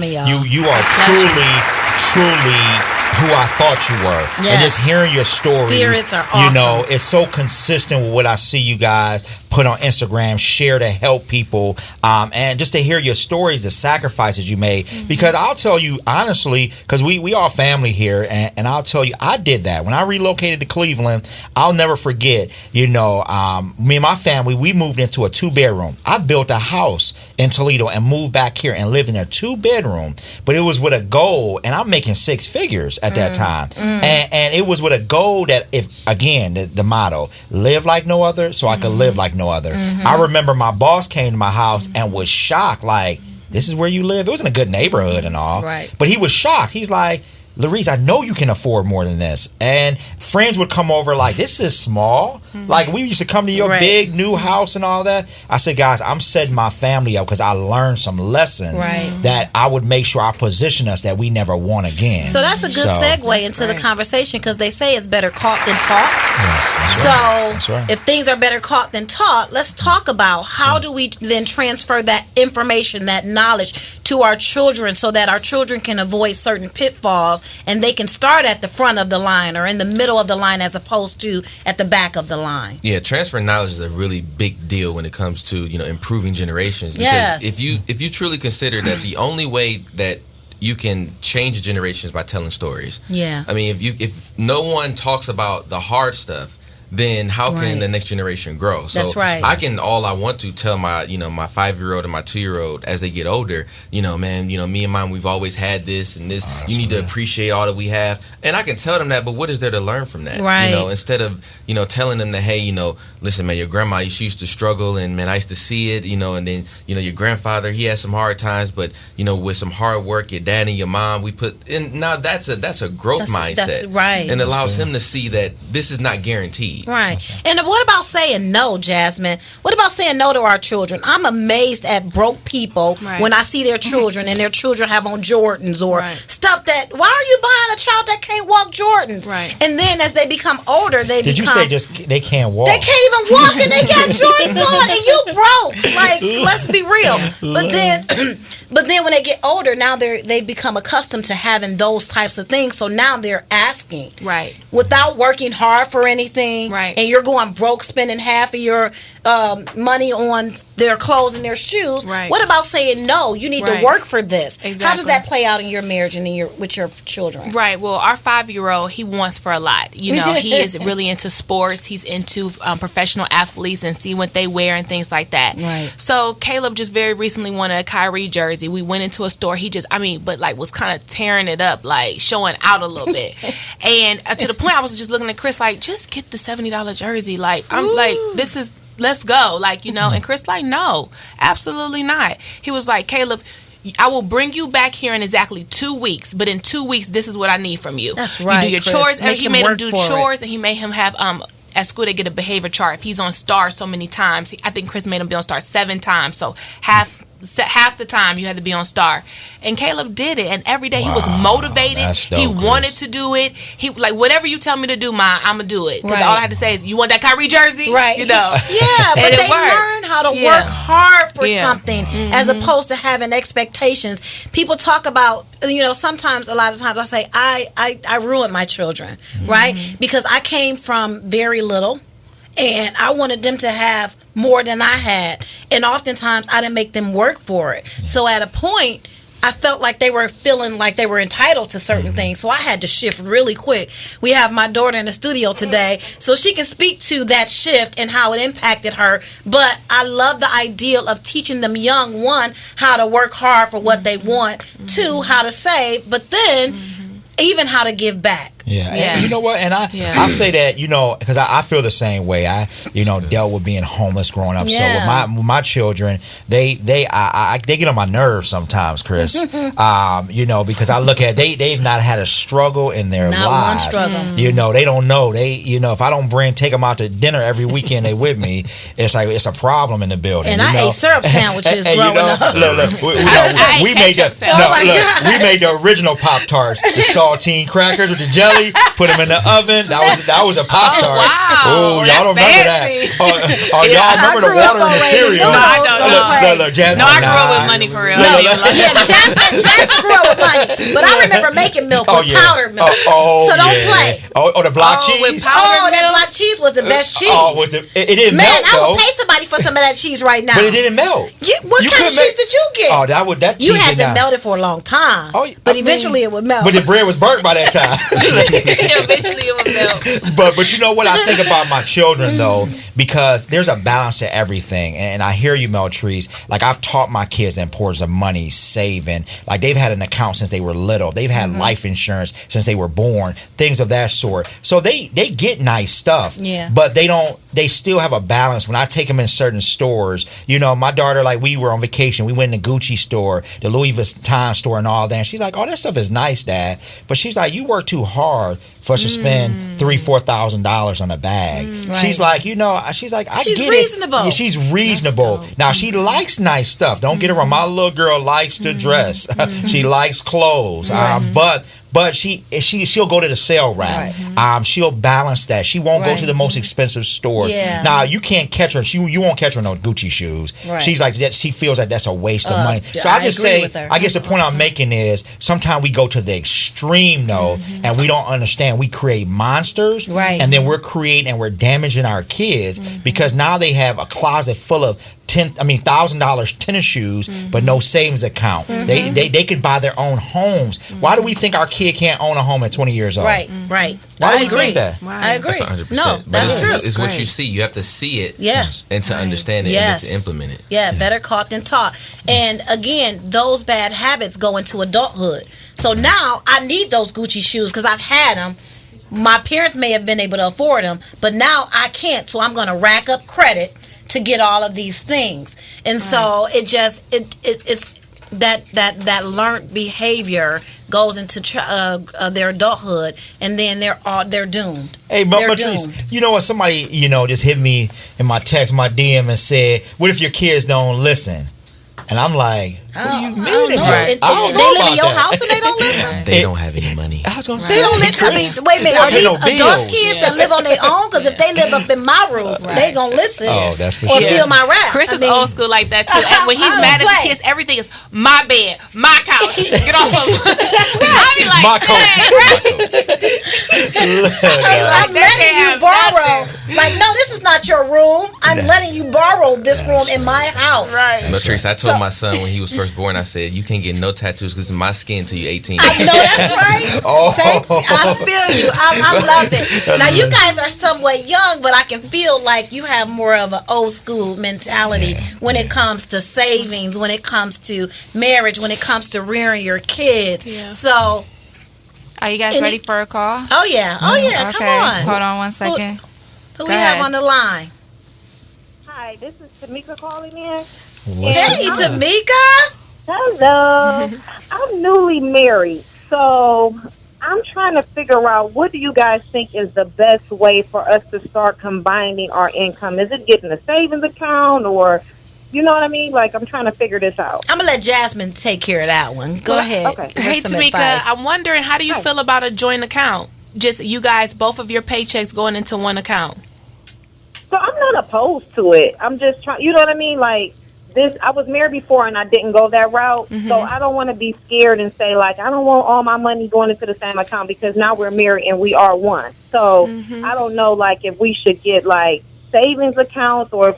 truly who I thought you were. Yes. And just hearing your stories, spirits are awesome. You know, it's so consistent with what I see you guys put on Instagram, share to help people, and just to hear your stories, the sacrifices you made. Because I'll tell you honestly, because we all family here, and I'll tell you, I did that when I relocated to Cleveland. I'll never forget. You know, me and my family, we moved into a 2-bedroom. I built a house in Toledo and moved back here and lived in a 2-bedroom, but it was with a goal, and I'm making 6 figures at that time, and it was with a goal that, if again the motto, live like no other so I could live like no other. I remember my boss came to my house and was shocked, like, this is where you live? It was in a good neighborhood and all, but he was shocked. He's like, LaRese, I know you can afford more than this. And friends would come over like, this is small. Like, we used to come to your big new house and all that. I said, guys, I'm setting my family up because I learned some lessons that I would make sure I position us that we never want again. So that's a good segue into the conversation, because they say it's better caught than taught. Yes, that's right. If things are better caught than taught, let's talk about how do we then transfer that information, that knowledge to our children, so that our children can avoid certain pitfalls and they can start at the front of the line or in the middle of the line as opposed to at the back of the line. Yeah, transferring knowledge is a really big deal when it comes to, improving generations. Because if you truly consider that the only way that you can change a generation is by telling stories. Yeah. I mean, if no one talks about the hard stuff, then how can the next generation grow? So that's right. I can all I want to tell my my 5-year-old and my 2-year-old as they get older, man, me and mom, we've always had this and this. You need to appreciate all that we have. And I can tell them that, but what is there to learn from that? Right. Instead of, telling them that, hey, listen, man, your grandma, she used to struggle, and man, I used to see it, and then, your grandfather, he had some hard times, but, with some hard work, your dad and your mom, we put in. Now that's a growth mindset. That's right. And it allows him to see that this is not guaranteed. Right. And what about saying no, Jazmine? What about saying no to our children? I'm amazed at broke people when I see their children and their children have on Jordans or stuff that, why are you buying a child that can't walk Jordans? Right. And then as they become older, Did you say just they can't walk? They can't even walk and they got Jordans on and you broke. Like, let's be real. But then when they get older, now they've become accustomed to having those types of things. So now they're asking. Right. Without working hard for anything. Right. And you're going broke, spending half of your money on their clothes and their shoes. Right. What about saying no? You need to work for this. Exactly. How does that play out in your marriage and with your children? Right. Well, our 5-year-old, he wants for a lot. He is really into sports. He's into professional athletes and see what they wear and things like that. Right. So Caleb just very recently wanted a Kyrie jersey. We went into a store. He just, was kind of tearing it up, like showing out a little bit. And to the point I was just looking at Chris like, just get the $70 jersey. Like, I'm like, this is, let's go. Like, and Chris like, no, absolutely not. He was like, Caleb, I will bring you back here in exactly 2 weeks, but in 2 weeks, this is what I need from you. That's right, you do your Chris. chores. He made him do chores, and he made him have at school they get a behavior chart. If he's on STAR so many times, I think Chris made him be on STAR 7 times. So half the time you had to be on STAR. And Caleb did it, and every day he was motivated. Dope, he wanted to do it. He like, whatever you tell me to do, Ma, I'm gonna do it. Because all I had to say is, you want that Kyrie jersey? Right. Yeah, but they learn how to work hard for something as opposed to having expectations. People talk about, sometimes, a lot of times I say, I ruined my children, right? Because I came from very little. And I wanted them to have more than I had. And oftentimes, I didn't make them work for it. So at a point, I felt like they were feeling like they were entitled to certain things. So I had to shift really quick. We have my daughter in the studio today, so she can speak to that shift and how it impacted her. But I love the ideal of teaching them young, one, how to work hard for what they want, two, how to save, but then even how to give back. Yeah, Yes. and you know what? And I say that, you know, because I feel the same way. I, you know, dealt with being homeless growing up. Yeah. So with my children, they get on my nerves sometimes, Chris. You know, because I look at they've not had a struggle in their Not lives. one struggle. You know, they don't know. You know, if I don't take them out to dinner every weekend, they with me. It's like it's a problem in the building. And you I know? ate syrup sandwiches And, growing you know, up. Look, I we ate made ketchup the sandwiches. we made the original Pop Tarts, the saltine crackers with the jelly. Put them in the oven. That was a Pop Tart. wow. Oh, y'all don't remember Fancy. that? Y'all remember the water in the cereal? No, I don't know. Look, Jazmine, No, I grew up with money for real. Yeah, Jazmine grew up with money. But I remember making milk with powdered milk. So don't play. Oh, the block with cheese. powdered That block cheese was the best cheese. Oh, it didn't Man, melt I though. would pay somebody for some of that cheese right now. But it didn't melt. What You kind of couldn't cheese did you get? Oh, that cheese. You had to did not- melt it for a long time. Oh, but I mean, eventually it would melt. But the bread was burnt by that time. Eventually it was milk. But you know what I think about my children though, because there's a balance to everything, and I hear you, Meltrice. Like I've taught my kids the importance of money, saving. Like they've had an account since they were little. They've had life insurance since they were born, things of that sort. So they get nice stuff. Yeah. But they still have a balance. When I take them in certain stores, you know, my daughter, like we were on vacation, we went in the Gucci store, the Louis Vuitton store, and all that. And she's like, "Oh, that stuff is nice, Dad." But she's like, "You work too hard for us to spend $3,000-4,000 on a bag." Right. She's like, you know, she's like, I She's get reasonable. it. Yeah, she's reasonable. Now she likes nice stuff. Don't get her wrong. My little girl likes to dress. She likes clothes. But she'll go to the sale rack. She'll balance that. She won't go to the most expensive store. Yeah. Now you can't catch her. You won't catch her in no Gucci shoes. Right. She's like that. She feels like that's a waste of money. So I I just agree say, with her. I guess the point I'm making is sometimes we go to the extreme though, and we don't understand. We create monsters, Right. and then we're creating and we're damaging our kids because now they have a closet full of $1,000 tennis shoes, but no savings account. They could buy their own homes. Why do we think our kid can't own a home at 20 years old? Right. Why do I we agree. think that? I agree. That's 100%. No, But that's true. It's what you see. You have to see it, Yes. and to understand it, Yes. and to implement it. Yeah, better caught than taught. And again, those bad habits go into adulthood. So now I need those Gucci shoes because I've had them. My parents may have been able to afford them, but now I can't. So I'm going to rack up credit to get all of these things. And so it's that learned behavior goes into their adulthood, and then they're doomed. Hey, Meltrice, you know what? Somebody, just hit me in my text, my DM, and said, "What if your kids don't listen?" And I'm like, "What do you mean?" They live in your house and they don't listen. They don't have any money. I was gonna They say, don't live. I mean, wait a minute. Are these adult kids that live on their own? Because if they live up in my roof, they gonna listen. Oh, that's for or sure. feel my rap. Chris is old school like that too. And when he's mad at the kids, everything is my bed, my couch. Get off of me. I be like, My coat. I'm letting you borrow. Like, no, this is not your room. I'm letting you borrow this room in my house. Right. Latrice, I told my son when he was first born, I said, "You can't get no tattoos because it's my skin till you're 18." I know that's right. I feel you. I love it. Now you guys are somewhat young, but I can feel like you have more of an old school mentality when it comes to savings, when it comes to marriage, when it comes to rearing your kids. Yeah. So, Are you guys ready for a call? oh yeah, Okay. come on. Hold on one second. Who Go we have ahead. on the line? Hi, this is Tamika calling in. Hey, Tamika. Hello. I'm newly married, so I'm trying to figure out what do you guys think is the best way for us to start combining our income? Is it getting a savings account or, you know what I mean? Like, I'm trying to figure this out. I'm gonna let Jazmine take care of that one. Go ahead. Okay. Give her Hey some Tamika, advice. I'm wondering, how do you feel about a joint account? Just you guys, both of your paychecks going into one account. So I'm not opposed to it. I'm just trying, you know what I mean? Like, this, I was married before and I didn't go that route. So I don't want to be scared and say, like, I don't want all my money going into the same account because now we're married and we are one. So I don't know, like, if we should get, like, savings accounts or,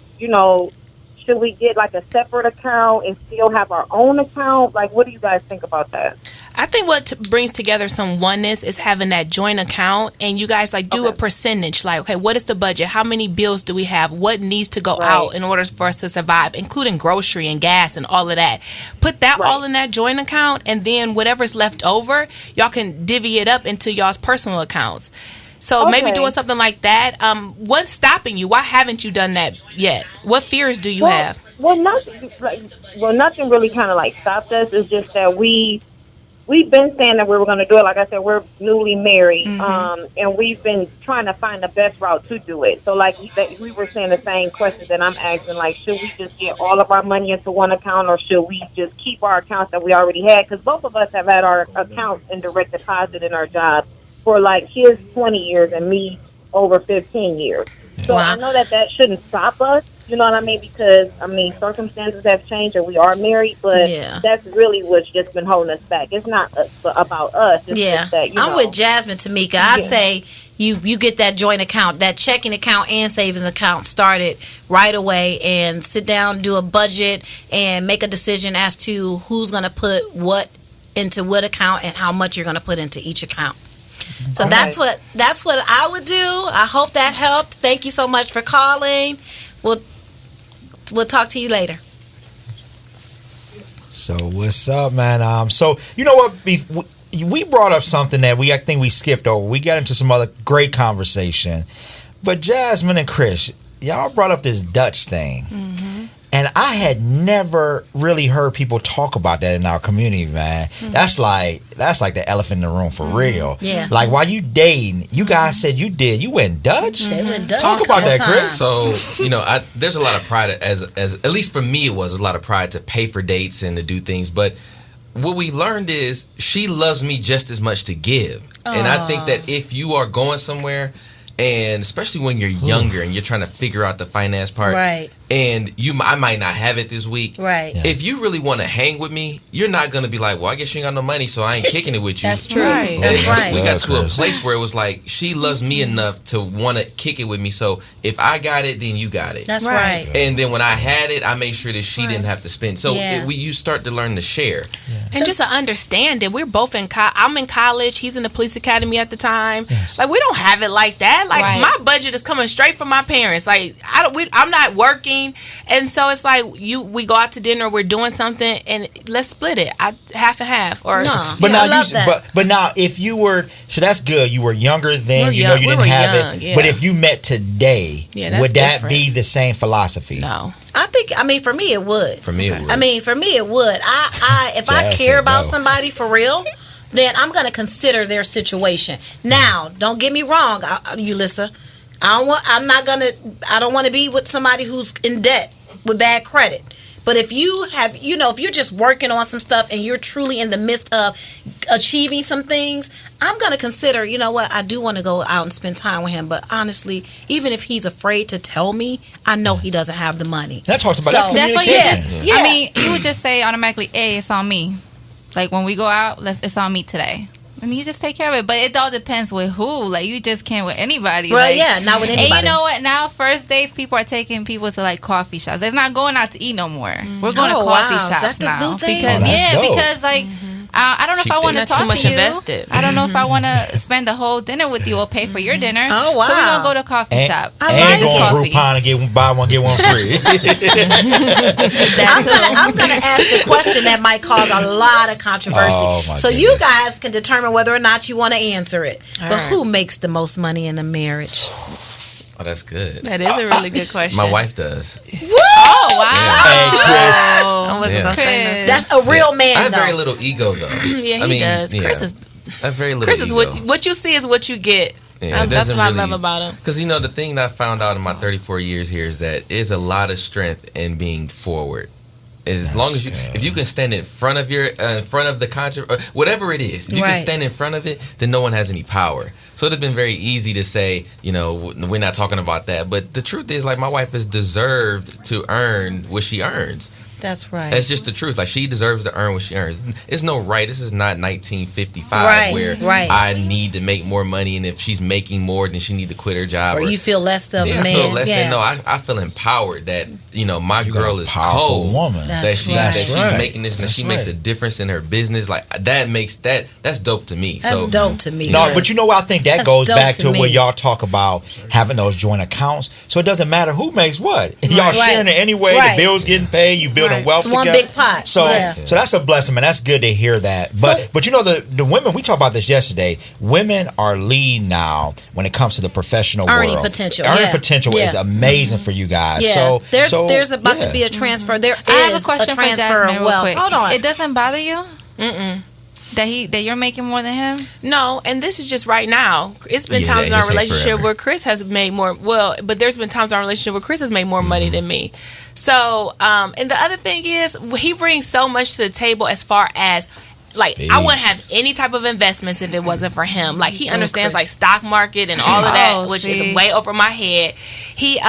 should we get like a separate account and still have our own account? Like, what do you guys think about that? I think what brings together some oneness is having that joint account, and you guys like do a percentage. Like, okay, what is the budget? How many bills do we have? What needs to go out in order for us to survive, including grocery and gas and all of that? Put that all in that joint account, and then whatever's left over, y'all can divvy it up into y'all's personal accounts. So maybe doing something like that. What's stopping you? Why haven't you done that yet? What fears do you have? Well, nothing really kind of like stopped us. It's just that we've been saying that we were going to do it. Like I said, we're newly married, and we've been trying to find the best route to do it. So, like we were saying the same questions that I'm asking, like, should we just get all of our money into one account, or should we just keep our accounts that we already had? Because both of us have had our accounts in direct deposit in our jobs for, like, his 20 years and me over 15 years. So I know that shouldn't stop us. You know what I mean? Because, circumstances have changed and we are married, but that's really what's just been holding us back. It's not about us. It's just that, I'm with Jazmine, Tamika. I say you get that joint account, that checking account and savings account started right away, and sit down, do a budget, and make a decision as to who's going to put what into what account and how much you're going to put into each account. So that's what I would do. I hope that helped. Thank you so much for calling. We'll talk to you later. So what's up, man? So you know what? We brought up something that I think we skipped over. We got into some other great conversation, but Jazmine and Chris, y'all brought up this Dutch thing. And I had never really heard people talk about that in our community, man. That's like the elephant in the room for real. Yeah. Like, while you dating, you guys said you went Dutch? They went Dutch. Talk about that, Chris. So, there's a lot of pride, as at least for me, it was a lot of pride to pay for dates and to do things. But what we learned is she loves me just as much to give. And I think that if you are going somewhere, and especially when you're younger and you're trying to figure out the finance part, and I might not have it this week. Right. If you really want to hang with me, you're not going to be like, well, I guess you ain't got no money, so I ain't kicking it with you. That's true. Right. That's right. We got to a place where it was like, she loves me enough to want to kick it with me, so if I got it, then you got it. That's right. And then when I had it, I made sure that she didn't have to spend. So you start to learn to share. And just to understand it, we're both I'm in college, he's in the police academy at the time. Like, we don't have it like that. Like, my budget is coming straight from my parents. Like, I'm not working, and so it's like we go out to dinner, we're doing something, and let's split it. Half and half. Or but now if you were, so that's good. You were younger then. You didn't have it. But if you met today, would that be the same philosophy? No. I think, for me it would. For me it would. For me it would. If I care about somebody for real, then I'm going to consider their situation. Now, don't get me wrong, Ulissa. I don't want to be with somebody who's in debt with bad credit. But if you have, if you're just working on some stuff and you're truly in the midst of achieving some things, I'm going to consider, I do want to go out and spend time with him. But honestly, even if he's afraid to tell me, I know he doesn't have the money. That talks about that's communication. You would just say automatically, hey, it's on me. Like, when we go out, it's on me today. And you just take care of it. But it all depends with who. Like, you just can't with anybody. Well, not with anybody. And you know what? Now, first dates, people are taking people to, like, coffee shops. It's not going out to eat no more. We're going to coffee shops that's now. The new thing? Because, like... I don't know if I want to talk to you. Invested. I don't know if I want to spend the whole dinner with you or pay for your dinner. Oh, wow. So we're going to go to a coffee shop. And go to Groupon and buy one, get one free. I'm going to ask a question that might cause a lot of controversy. So goodness. You guys can determine whether or not you want to answer it. But who makes the most money in a marriage? Oh, that's good. That is a really good question. My wife does. Woo! Oh, wow. Hey, Chris. I wasn't going to say that. That's a real man, I have very little ego, though. He does. Chris is... I have very little ego. Chris is what you see is what you get. Yeah, that's what I love about him. Because, the thing that I found out in my 34 years here is that there's a lot of strength in being forward. As long as if you can stand in front of the controversy, whatever it is, if you can stand in front of it, then no one has any power. So it's been very easy to say, we're not talking about that. But the truth is, like, my wife has deserved to earn what she earns. That's right. That's just the truth. Like, she deserves to earn what she earns. It's no right. This is not 1955 where I need to make more money, and if she's making more, then she need to quit her job. Or you feel less of a man. I feel less than. No, I feel empowered that my girl is powerful woman. She's making this, and she makes a difference in her business. Like, that's dope to me. That's dope to me. No, but I think that goes back to where y'all talk about having those joint accounts. So it doesn't matter who makes what. Y'all sharing it anyway. The bills getting paid. You building wealth together. It's one big pot. So that's a blessing, man. That's good to hear that. But the women, we talked about this yesterday. Women are lead now when it comes to the professional earning world. Potential. Earning potential is amazing for you guys. Yeah. So there's about to be a transfer. There I have is a question a transfer for Jazmine, of wealth. real quick. Hold on. It doesn't bother you? That you're making more than him? No, and this is just right now. It's been times in our relationship where Chris has made more. Well, but there's been times in our relationship where Chris has made more money than me. So, and the other thing is, he brings so much to the table as far as, like, I wouldn't have any type of investments if it wasn't for him. Like, he understands like stock market and all of that, which is way over my head. He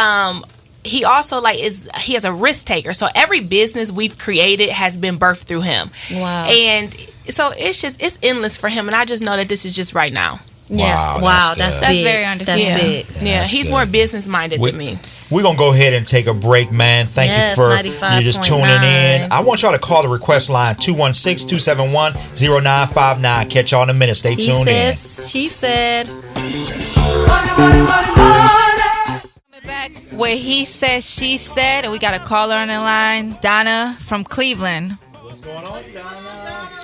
also he has a risk taker. So every business we've created has been birthed through him. Wow. And so it's endless for him, and I just know that this is just right now. Yeah. Wow. That's very understandable. That's big. Yeah. He's more business minded than me. We're going to go ahead and take a break, man. Thank you for you just tuning in. I want y'all to call the request line 216-271-0959. Catch y'all in a minute. Stay tuned in. She said. Back where he said, she said, and we got a caller on the line, Donna from Cleveland. What's going on, Donna,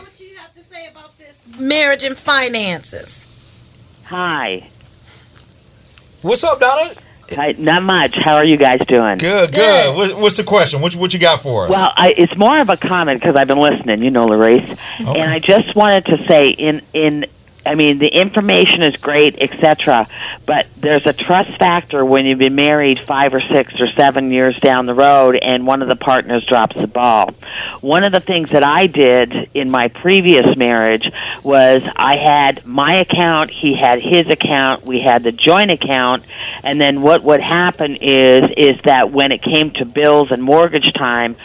what you have to say about this marriage and finances? Hi. What's up, Donna? Hi, not much. How are you guys doing? Good. What's the question? What you got for us? Well, it's more of a comment because I've been listening, LaRese. Okay. And I just wanted to say, the information is great, etc., but there's a trust factor when you've been married 5 or 6 or 7 years down the road and one of the partners drops the ball. One of the things that I did in my previous marriage was I had my account, he had his account, we had the joint account, and then what would happen is that when it came to bills and mortgage time,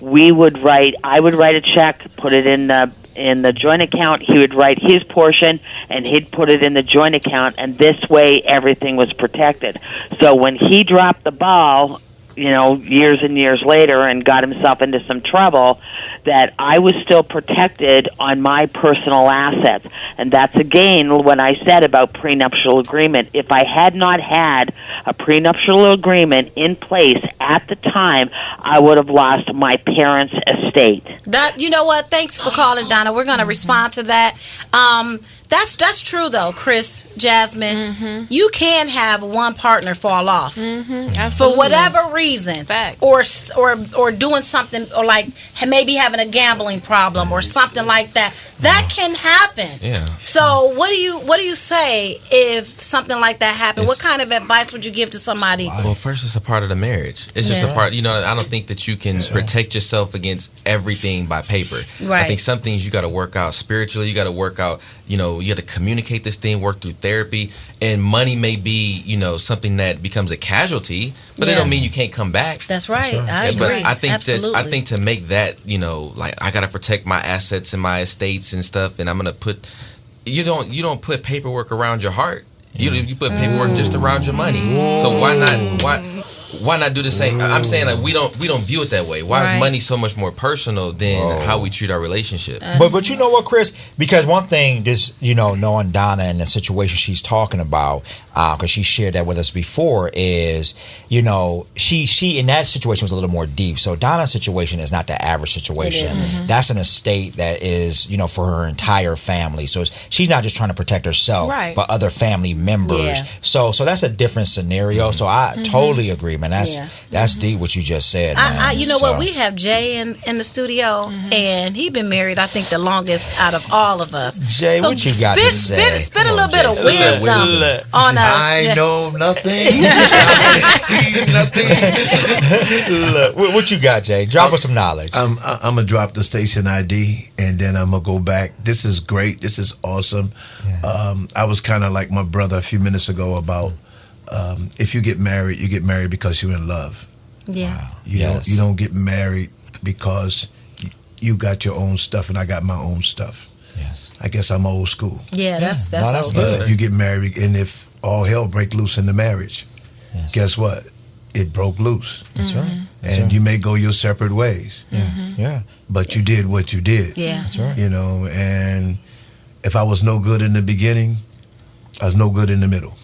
I would write a check, put it in the joint account. He would write his portion and he'd put it in the joint account, and this way everything was protected. So when he dropped the ball, years and years later and got himself into some trouble, that I was still protected on my personal assets. And that's again when I said about prenuptial agreement. If I had not had a prenuptial agreement in place at the time, I would have lost my parents' estate. You know what? Thanks for calling, Donna. We're going to respond to that. That's true though, Chris, Jazmine. Mm-hmm. You can have one partner fall off for whatever reason. Facts. or doing something, or like maybe having a gambling problem or something like that. That can happen. Yeah. So what do you say if something like that happened? What kind of advice would you give to somebody? Well, first, it's a part of the marriage. It's just a part. I don't think that you can protect yourself against everything by paper. Right. I think some things you got to work out spiritually. You got to work out. You got to communicate this thing, work through therapy, and money may be, something that becomes a casualty, but it don't mean you can't come back. That's right. I agree. But I think absolutely. I think to make that, like I got to protect my assets and my estates and stuff, and I'm gonna put. You don't put paperwork around your heart. You put paperwork just around your money. So why not do the same? I'm saying like we don't view it that way. Why is money so much more personal than how we treat our relationship? But you know what, Chris? Because one thing, just knowing Donna and the situation she's talking about, because she shared that with us before, is she in that situation was a little more deep. So Donna's situation is not the average situation. That's an estate that is for her entire family. So she's not just trying to protect herself, but other family members. Yeah. So that's a different scenario. So I totally agree, man. That's deep what you just said. Man. What? We have Jay in the studio, and he's been married, I think, the longest out of all of us. Jay, so what you got to say? Spit a little bit of wisdom on us. I know nothing. Nothing. Look, what you got, Jay? Drop us some knowledge. I'm gonna drop the station ID, and then I'm gonna go back. This is great. This is awesome. Yeah. I was kind of like my brother a few minutes ago about if you get married because you're in love. Yeah. You don't get married because you got your own stuff and I got my own stuff. Yes. I guess I'm old school. Yeah, that's No, that's old good. school. But you get married, and if all hell break loose in the marriage, Yes. guess what? It broke loose. That's right. That's And right. you may go your separate ways. Yeah. But you did what you did. Yeah. That's right. You know, and if I was no good in the beginning, I was no good in the middle.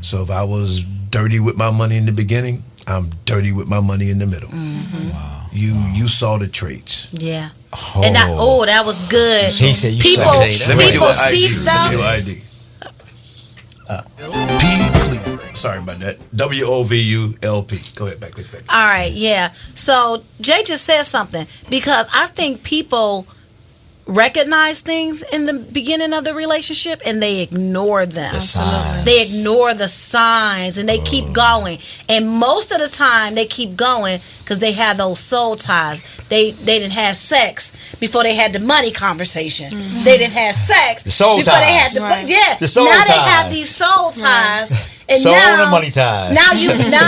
So if I was dirty with my money in the beginning, I'm dirty with my money in the middle. Wow. You saw the traits. Yeah. And that was good. He said you people saw it. Let me do people an see ID. stuff. Your ID. P. Cleveland. Sorry about that. WOVU LP. Go ahead, back. All right, yeah. So Jay just said something because I think people recognize things in the beginning of the relationship and they ignore them. The signs. They ignore the signs and they keep going. And most of the time they keep going because they have those soul ties. They didn't have sex before they had the money conversation. They didn't have sex The soul before they had ties. the Right. yeah. The soul now ties. they have these soul ties. And Soul now, and money ties. Now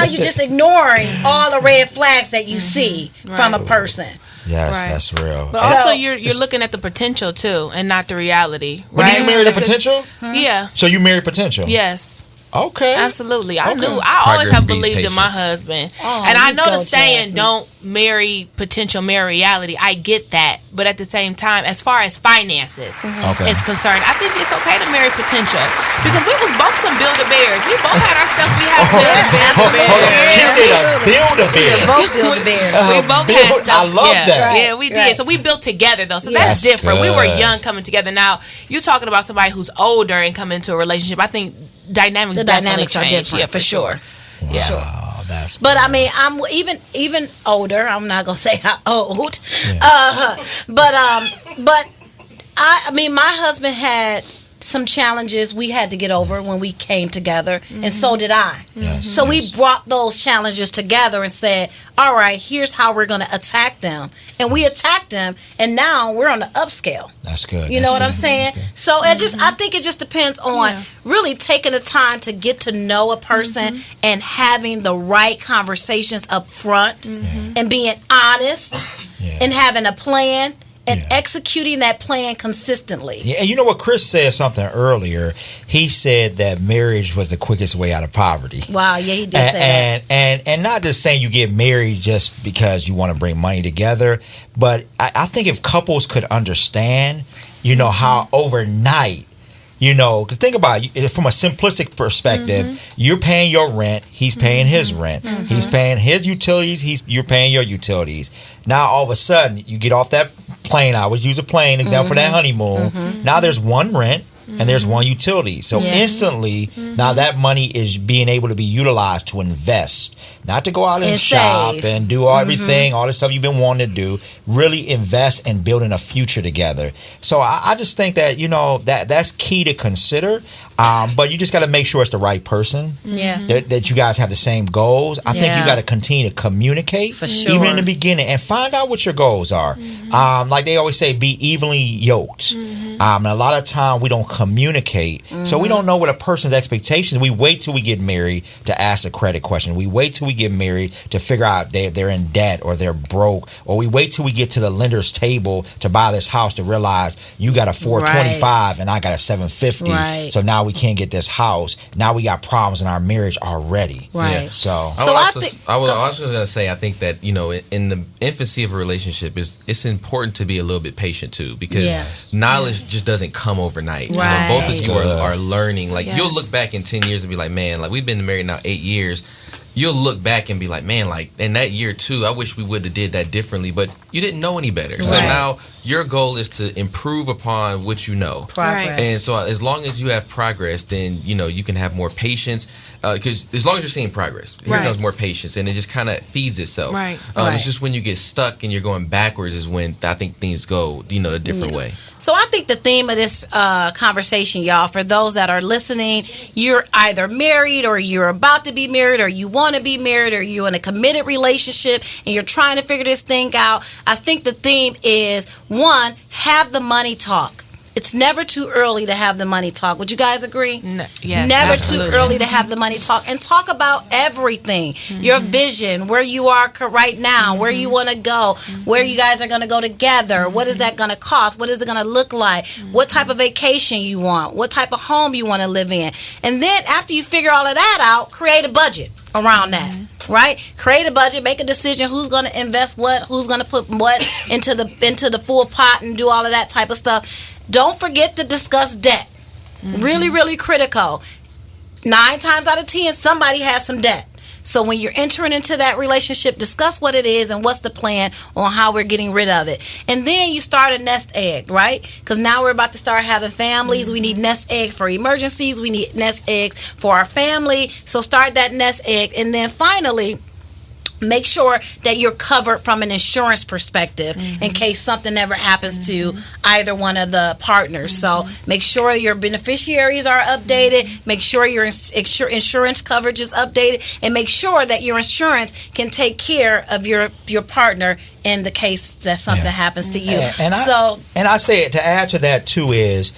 you just ignoring all the red flags that you see from a person. Yes, Right. that's real. But also, you're looking at the potential too, and not the reality. But Right? do you marry the Because- potential? Yeah. So you marry potential? Yes. Okay. Absolutely. I Okay. knew. I always Progress have beats believed in my patience. husband. Oh, and I you know go, the saying, Jazmine. don't marry potential, marry reality. I get that. But at the same time, as far as finances Okay. is concerned, I think it's okay to marry potential. Because we was both some Build-A-Bears. We both had our stuff we had to Hold on. She said a Build-A-Bear. Both Build-A-Bears. we both had Build- stuff. I love yeah. that. Yeah, we did. Right. So we built together though. So Yeah. that's That's different. We were good. young coming together. Now you talking about somebody who's older and coming into a relationship. I think dynamics The definitely dynamics are change. different, Yeah, for sure. Yeah. Wow, that's But I mean, I'm even older. I'm not gonna say how old. But I mean, my husband had some challenges we had to get over when we came together, and so did I. Yes, So we yes. brought those challenges together and said, all right, here's how we're going to attack them. And we attacked them, and now we're on the upscale. That's good. You That's know what good. I'm saying? That's good. So I think it just depends on really taking the time to get to know a person and having the right conversations up front and being honest Yeah. and having a plan and Yeah. executing that plan consistently. Yeah, and you know what? Chris said something earlier. He said that marriage was the quickest way out of poverty. Wow, yeah, he did say that. And not just saying you get married just because you want to bring money together, but I think if couples could understand, you know, how overnight, you know, because think about it from a simplistic perspective, you're paying your rent, he's paying his rent, he's paying his utilities, you're paying your utilities. Now all of a sudden you get off that plane. I always use a plane example for that honeymoon. Now there's one rent and there's one utility. So Yeah. instantly now that money is being able to be utilized to invest, not to go out and And shop save. and do everything, all the stuff you've been wanting to do. Really invest in building a future together. So I just think that, you know, that's key to consider. But you just got to make sure it's the right person. Yeah. That you guys have the same goals. I think Yeah. you got to continue to communicate, For sure. even in the beginning, and find out what your goals are. Like they always say, be evenly yoked. And a lot of time we don't communicate, so we don't know what a person's expectations. We wait till we get married to ask a credit question. We wait till we get married to figure out they're in debt or they're broke, or we wait till we get to the lender's table to buy this house to realize you got a 425 and I got a 750. Right. So now we can't get this house. Now we got problems in our marriage already. Right. Yeah. So So I think- I was just gonna say, I think that, you know, in the infancy of a relationship, it's important to be a little bit patient too, because Yes. knowledge just doesn't come overnight. You Right. know, both of you Good. are learning. Like Yes. you'll look back in 10 years and be like, man, like we've been married now 8 years. You'll look back and be like, man, like in that year too, I wish we would have did that differently, but you didn't know any better. So Right. now your goal is to improve upon what you know. Progress. And so as long as you have progress, then, you know, you can have more patience. Because as long as you're seeing progress, here Right. comes more patience, and it just kind of feeds itself. Right. Right. It's just when you get stuck and you're going backwards is when I think things go, you know, a different way. So I think the theme of this conversation, y'all, for those that are listening, you're either married or you're about to be married or you want to be married or you're in a committed relationship and you're trying to figure this thing out. I think the theme is, one, have the money talk. it's never too early to have the money talk. Would you guys agree? Yes, never absolutely. too early to have the money talk, and talk about everything. Your vision, where you are right now, where you want to go, where you guys are going to go together. What is that going to cost? What is it going to look like? What type of vacation you want? What type of home you want to live in? And then after you figure all of that out, create a budget around that. Right? Create a budget, make a decision who's going to invest what, who's going to put what into the full pot and do all of that type of stuff. Don't forget to discuss debt. Really, really critical. 9 times out of 10, somebody has some debt. So when you're entering into that relationship, discuss what it is and what's the plan on how we're getting rid of it. And then you start a nest egg, right? Because now we're about to start having families. We need nest egg for emergencies. We need nest eggs for our family. So start that nest egg. And then finally, make sure that you're covered from an insurance perspective in case something ever happens to either one of the partners. So make sure your beneficiaries are updated. Make sure your insurance coverage is updated, and make sure that your insurance can take care of your partner in the case that something happens to you. And I say to add to that too is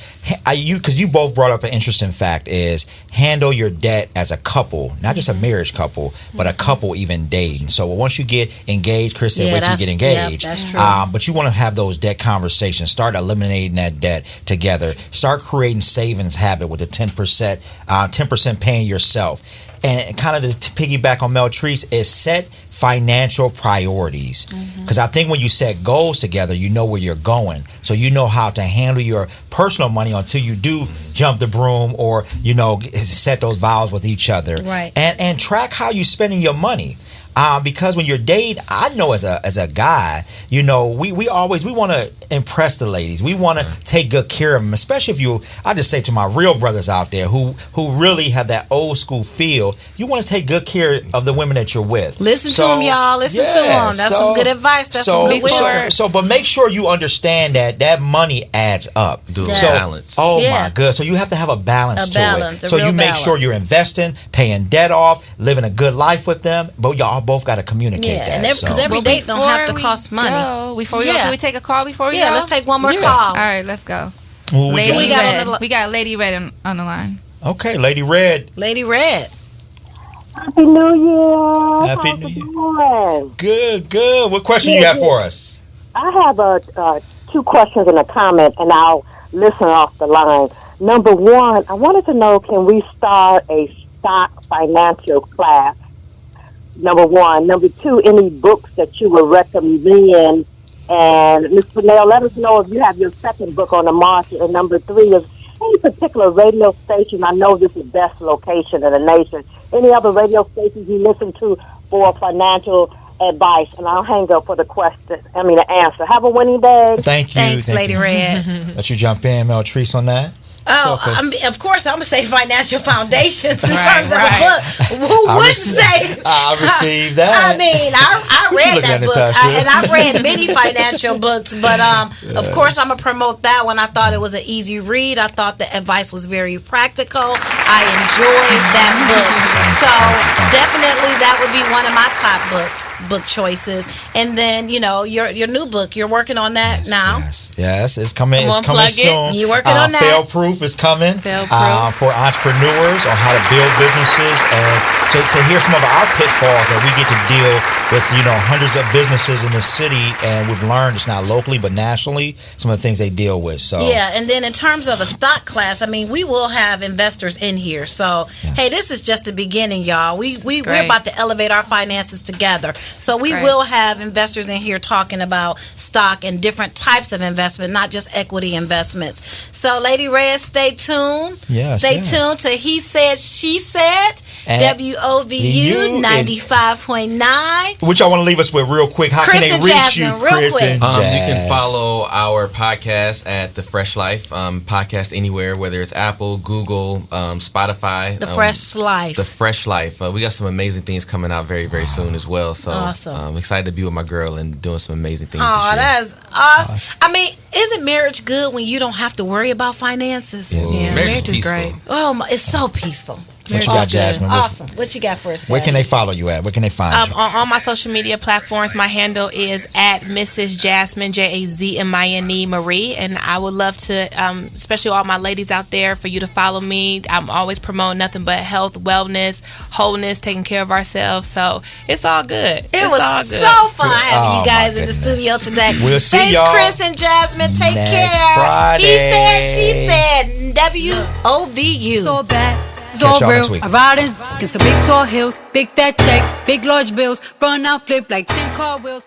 because you both brought up an interesting fact is handle your debt as a couple, not just a marriage couple, but a couple even dating. So once you get engaged, Chris said, wait till you get engaged. Yep, that's true. But you want to have those debt conversations. Start eliminating that debt together. Start creating savings habit with the 10% paying yourself. And kind of to piggyback on Meltrice is set financial priorities. Because I think when you set goals together, you know where you're going. So you know how to handle your personal money until you do jump the broom or, set those vows with each other. Right. And track how you're spending your money. Because when you're dating, I know as a guy, we want to impress the ladies. We want to take good care of them, especially if I just say to my real brothers out there who really have that old school feel, you want to take good care of the women that you're with. Listen to them, y'all. Listen to them. That's some good advice. That's some good wisdom. But make sure you understand that money adds up. Balance. Oh my God. So you have to have a balance to it. So you make sure you're investing, paying debt off, living a good life with them, but y'all both got to communicate that. Because every date don't have to cost money. Before we go, should we take a call before we go? Yeah, let's take one more call. All right, let's go. We got Lady Red on the line. Okay, Lady Red. Lady Red. Happy New Year. Happy New Year. Good. What question you have for us? I have 2 questions and a comment, and I'll listen off the line. Number 1, I wanted to know, can we start a stock financial class? Number 1. Number 2, any books that you would recommend? And Ms. Purnell, let us know if you have your second book on the market. And number 3 is any particular radio station. I know this is the best location in the nation. Any other radio stations you listen to for financial advice? And I'll hang up for the answer. Have a winning day. Thank you. Thanks, Lady Red. Let you jump in, Meltrice, on that. Of course, I'm going to say financial foundations in terms of a book. Who wouldn't say? I received that. I mean, I read that book, and I've read many financial books, but of course, I'm going to promote that one. I thought it was an easy read. I thought the advice was very practical. I enjoyed that book. So definitely that would be one of my top book choices. And then, your new book, you're working on that now. Yes, it's coming. It's coming soon. You're working on that. Fail Proof is coming for entrepreneurs on how to build businesses and to hear some of our pitfalls that we get to deal with, hundreds of businesses in the city, and we've learned it's not locally but nationally some of the things they deal with. So and then in terms of a stock class, we will have investors in here. So hey, this is just the beginning, y'all. We're about to elevate our finances together. So we will have investors in here talking about stock and different types of investment, not just equity investments. So Lady Red, stay tuned. Stay tuned to He Said, She Said, WOVU 95.9. Which I want to leave us with real quick. How Chris can they reach you, Chris and Jazz? You can follow our podcast at The Fresh Life, podcast anywhere, whether it's Apple, Google, Spotify. The Fresh Life. The Fresh Life. We got some amazing things coming out very, very soon as well. So awesome. I'm excited to be with my girl and doing some amazing things. Oh, that's awesome. Isn't marriage good when you don't have to worry about finances? Yeah. Marriage is great. Oh, it's so peaceful. What you got, Jazmine? Awesome. What you got for us, Jazmine? Where can they follow you at? Where can they find you? On all my social media platforms, my handle is at Mrs. Jazmine, Jazmine Marie. And I would love to, especially all my ladies out there, for you to follow me. I'm always promoting nothing but health, wellness, wholeness, taking care of ourselves. So it's all good. It was all good. so fun having you guys in the studio today. We'll see Thanks, y'all Chris and Jazmine. Take next care. Friday. He said, she said, WOVU. It's all bad, it's Catch all y'all real. next week. I ride in some big tall hills, big fat checks, big large bills, run out, flip like 10 car wheels.